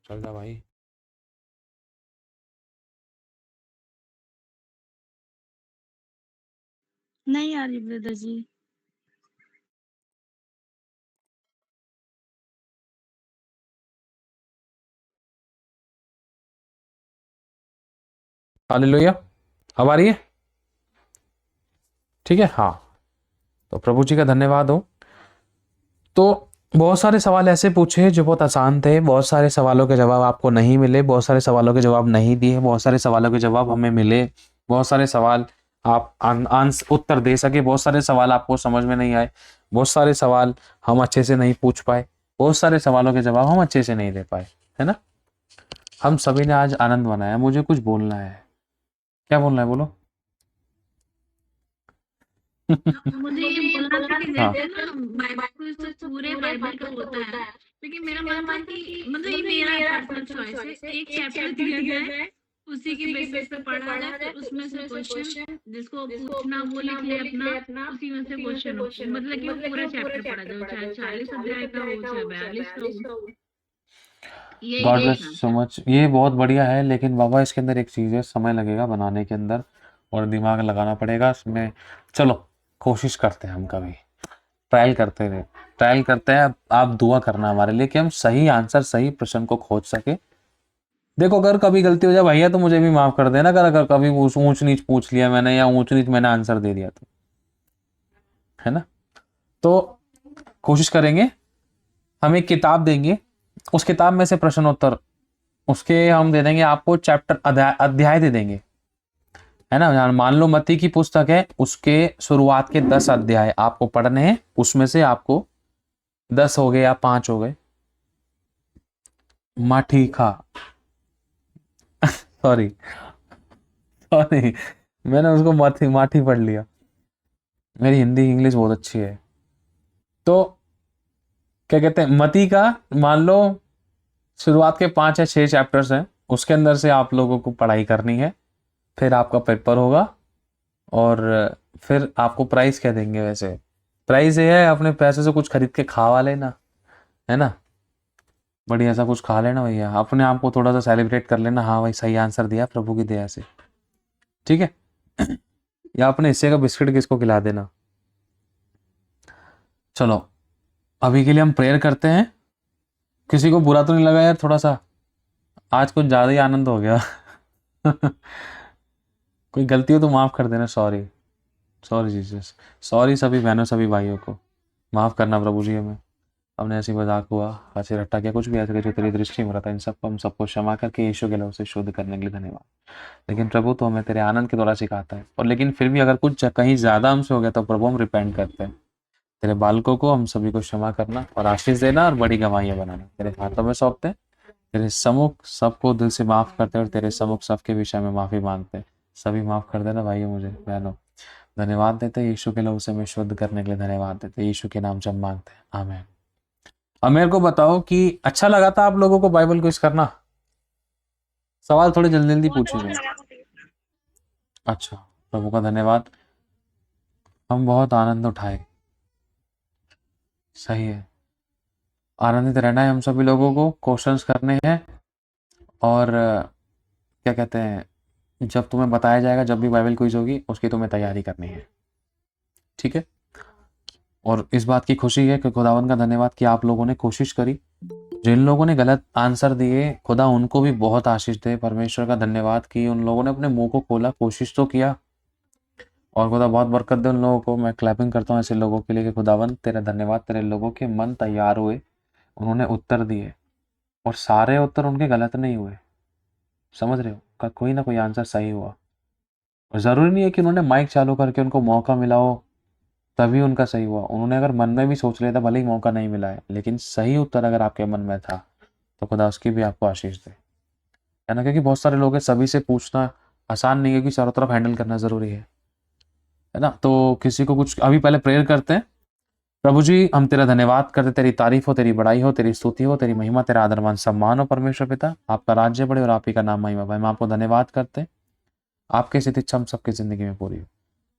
चल जा भाई। नहीं आ रही ब्रदर जी। हालेलुया। अब आ रही है? ठीक है, हाँ। तो प्रभु जी का धन्यवाद हो। तो बहुत सारे सवाल ऐसे पूछे जो बहुत आसान थे, बहुत सारे सवालों के जवाब आपको नहीं मिले, बहुत सारे सवालों के जवाब नहीं दिए, बहुत सारे सवालों के जवाब हमें मिले, बहुत सारे सवाल आप उत्तर दे सके, बहुत सारे सवाल आपको समझ में नहीं आए, बहुत सारे सवाल हम अच्छे से नहीं पूछ पाए, बहुत सारे सवालों के जवाब हम अच्छे से नहीं दे पाए, है ना। हम सभी ने आज आनंद मनाया। मुझे कुछ बोलना है। क्या बोलना है? बोलो। मुझे ये बोलना था कि हाँ। जैसे ना बाइबल तो पूरे बाइबल का होता है, लेकिन मेरा मन था कि मतलब ये मेरा पर्सनल चॉइस है, एक चैप्टर दिया जाए, उसी के बेसिस पे पढ़ा जाए, फिर उसमें से क्वेश्चन जिसको पूछना वो लिख ले अपना, उसी में से क्वेश्चन हो, मतलब कि वो पूरा चैप्टर पढ़ा जाए, चाहे 40 अध्याय का हो चाहे 42 का हो। गॉड यही ब्लेस था। So much. ये बहुत बढ़िया है, लेकिन बाबा इसके अंदर एक चीज़ है, समय लगेगा बनाने के अंदर और दिमाग लगाना पड़ेगा इसमें। चलो कोशिश करते हैं, हम कभी ट्रायल करते हैं। आप दुआ करना हमारे लिए कि हम सही आंसर, सही प्रश्न को खोज सके। देखो अगर कभी गलती हो जाए भैया तो मुझे भी माफ कर देना, अगर कभी ऊंच नीच पूछ लिया मैंने या ऊंच नीच मैंने आंसर दे दिया तो, है ना। तो कोशिश करेंगे। हम एक किताब देंगे, उस किताब में से प्रश्न उत्तर उसके हम दे देंगे आपको, चैप्टर अध्याय दे देंगे, है ना। मान लो मत्ती की पुस्तक है, उसके शुरुआत के 10 अध्याय आपको पढ़ने हैं, उसमें से आपको 10 हो गए या 5 हो गए, माठी खा सॉरी मैंने उसको माठी पढ़ लिया। मेरी हिंदी इंग्लिश बहुत अच्छी है। तो क्या कहते हैं, मती का मान लो शुरुआत के 5 या 6 चैप्टर्स हैं, उसके अंदर से आप लोगों को पढ़ाई करनी है, फिर आपका पेपर होगा और फिर आपको प्राइस क्या देंगे। वैसे प्राइस ये है, अपने पैसे से कुछ खरीद के खा लेना, है ना, बढ़िया सा कुछ खा लेना भैया, अपने आप को थोड़ा सा सेलिब्रेट कर लेना, हाँ भाई सही आंसर दिया प्रभु की दया से, ठीक है। या अपने हिस्से का बिस्किट किसको खिला देना। चलो अभी के लिए हम प्रेयर करते हैं। किसी को बुरा तो नहीं लगा यार? थोड़ा सा आज कुछ ज़्यादा ही आनंद हो गया। कोई गलती हो तो माफ़ कर देना। सॉरी जीसस, सॉरी सभी बहनों सभी भाइयों को, माफ़ करना प्रभु जी हमें। हमने ऐसी मजाक हुआ, हंसी रट्टा किया, कुछ भी ऐसा जो तेरी दृष्टि में रहता है, इन सबको हम सबको क्षमा करके यीशु के लहू से शुद्ध करने के लिए धन्यवाद। लेकिन प्रभु तो हमें तेरे आनंद के द्वारा सिखाता है, और लेकिन फिर भी अगर कुछ कहीं ज़्यादा हमसे हो गया तो प्रभु हम रिपेंट करते हैं। तेरे बालकों को हम सभी को क्षमा करना और आशीष देना और बड़ी गवाहियाँ बनाना तेरे हाथों में सौंपते हैं। तेरे सम्मुख सबको दिल से माफ़ करते हैं और तेरे सम्मुख सबके विषय में माफ़ी मांगते हैं। सभी माफ़ कर देना भाइयों, मुझे बहनों। धन्यवाद देते हैं यीशु के लहू से हमें शुद्ध करने के लिए, धन्यवाद देते हैं यीशु के नाम से हम मांगते हैं, आमीन। अब मेरे को बताओ कि अच्छा लगा था आप लोगों को बाइबल क्विज करना? सवाल थोड़े जल्दी जल्दी पूछिए। अच्छा, प्रभु का धन्यवाद, हम बहुत आनंद उठाए। सही है, आनंदित रहना है हम सभी लोगों को, क्वेश्चंस करने हैं और क्या कहते हैं, जब तुम्हें बताया जाएगा जब भी बाइबल क्विज होगी उसकी तुम्हें तैयारी करनी है, ठीक है। और इस बात की खुशी है कि खुदावन का धन्यवाद कि आप लोगों ने कोशिश करी। जिन लोगों ने गलत आंसर दिए खुदा उनको भी बहुत आशीष दे। परमेश्वर का धन्यवाद कि उन लोगों ने अपने मुंह को खोला, कोशिश तो किया, और खुदा बहुत बरकत दे उन लोगों को। मैं क्लैपिंग करता हूँ ऐसे लोगों के लिए कि खुदावन तेरा धन्यवाद, तेरे लोगों के मन तैयार हुए, उन्होंने उत्तर दिए और सारे उत्तर उनके गलत नहीं हुए। समझ रहे हो, कोई ना कोई आंसर सही हुआ। और ज़रूरी नहीं है कि उन्होंने माइक चालू करके उनको मौका मिला हो तभी उनका सही हुआ। उन्होंने अगर मन में भी सोच लिया था, भले ही मौका नहीं मिला है, लेकिन सही उत्तर अगर आपके मन में था तो खुदा उसकी भी आपको आशीष दे, है ना। क्योंकि बहुत सारे लोग हैं, सभी से पूछना आसान नहीं है, क्योंकि चारों तरफ हैंडल करना ज़रूरी है ना। तो किसी को कुछ, अभी पहले प्रेयर करते हैं। प्रभु जी, हम तेरा धन्यवाद करते, तेरी तारीफ हो, तेरी बड़ाई हो, तेरी स्तुति हो, तेरी महिमा, तेरा आदर मान सम्मान हो। परमेश्वर पिता, आपका राज्य बढ़े और आप ही का नाम महिमा पाए। हम आपको धन्यवाद करते हैं, आपके सिद्ध इच्छा हम सबकी जिंदगी में पूरी हो।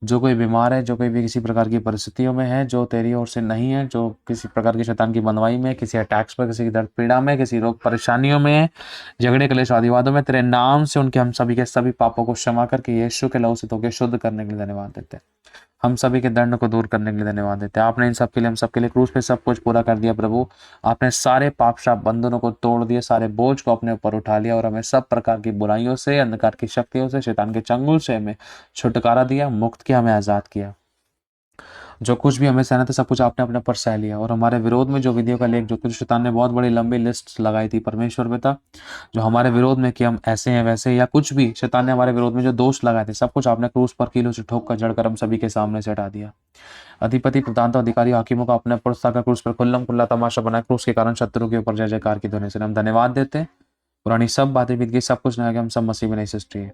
जो कोई बीमार है, जो कोई भी किसी प्रकार की परिस्थितियों में है, जो तेरी ओर से नहीं है, जो किसी प्रकार की शैतान की बंधुआई में, किसी अटैक्स पर, किसी की दर्द पीड़ा में, किसी रोग परेशानियों में है, झगड़े कलेश आदिवादों में, तेरे नाम से उनके हम सभी के सभी पापों को क्षमा करके यीशु के लहू से धो के शुद्ध करने के लिए धन्यवाद देते हैं। हम सभी के दंड को दूर करने के लिए धन्यवाद देते हैं। आपने इन सब के लिए, हम सब के लिए क्रूस पे सब कुछ पूरा कर दिया प्रभु। आपने सारे पाप शाप बंधनों को तोड़ दिया, सारे बोझ को अपने ऊपर उठा लिया और हमें सब प्रकार की बुराइयों से, अंधकार की शक्तियों से, शैतान के चंगुल से हमें छुटकारा दिया, मुक्त किया, हमें आजाद किया। जो कुछ भी हमें सहना था सब कुछ आपने अपने पर सह लिया। और हमारे विरोध में जो विधियों का लेख, जो कुछ शैतान ने बहुत बड़ी लंबी लिस्ट लगाई थी परमेश्वर पिता, जो हमारे विरोध में कि हम ऐसे हैं वैसे, या कुछ भी शैतान ने हमारे विरोध में जो दोष लगाए थे, सब कुछ आपने क्रूस पर कीलों से ठोक कर जड़कर हम सभी के सामने से हटा दिया। अधिपति, प्रधानता, अधिकारी, हाकिमों का अपने पुरस्ता का क्रूस पर खुल्लम खुल्ला तमाशा बनाया। क्रूस के कारण शत्रु के ऊपर जय जयकार की ध्वनि से हम धन्यवाद देते हैं। पुरानी सब बातें बीत गई, सब कुछ नया गया, हम सब मसीह में नई सृष्टि है।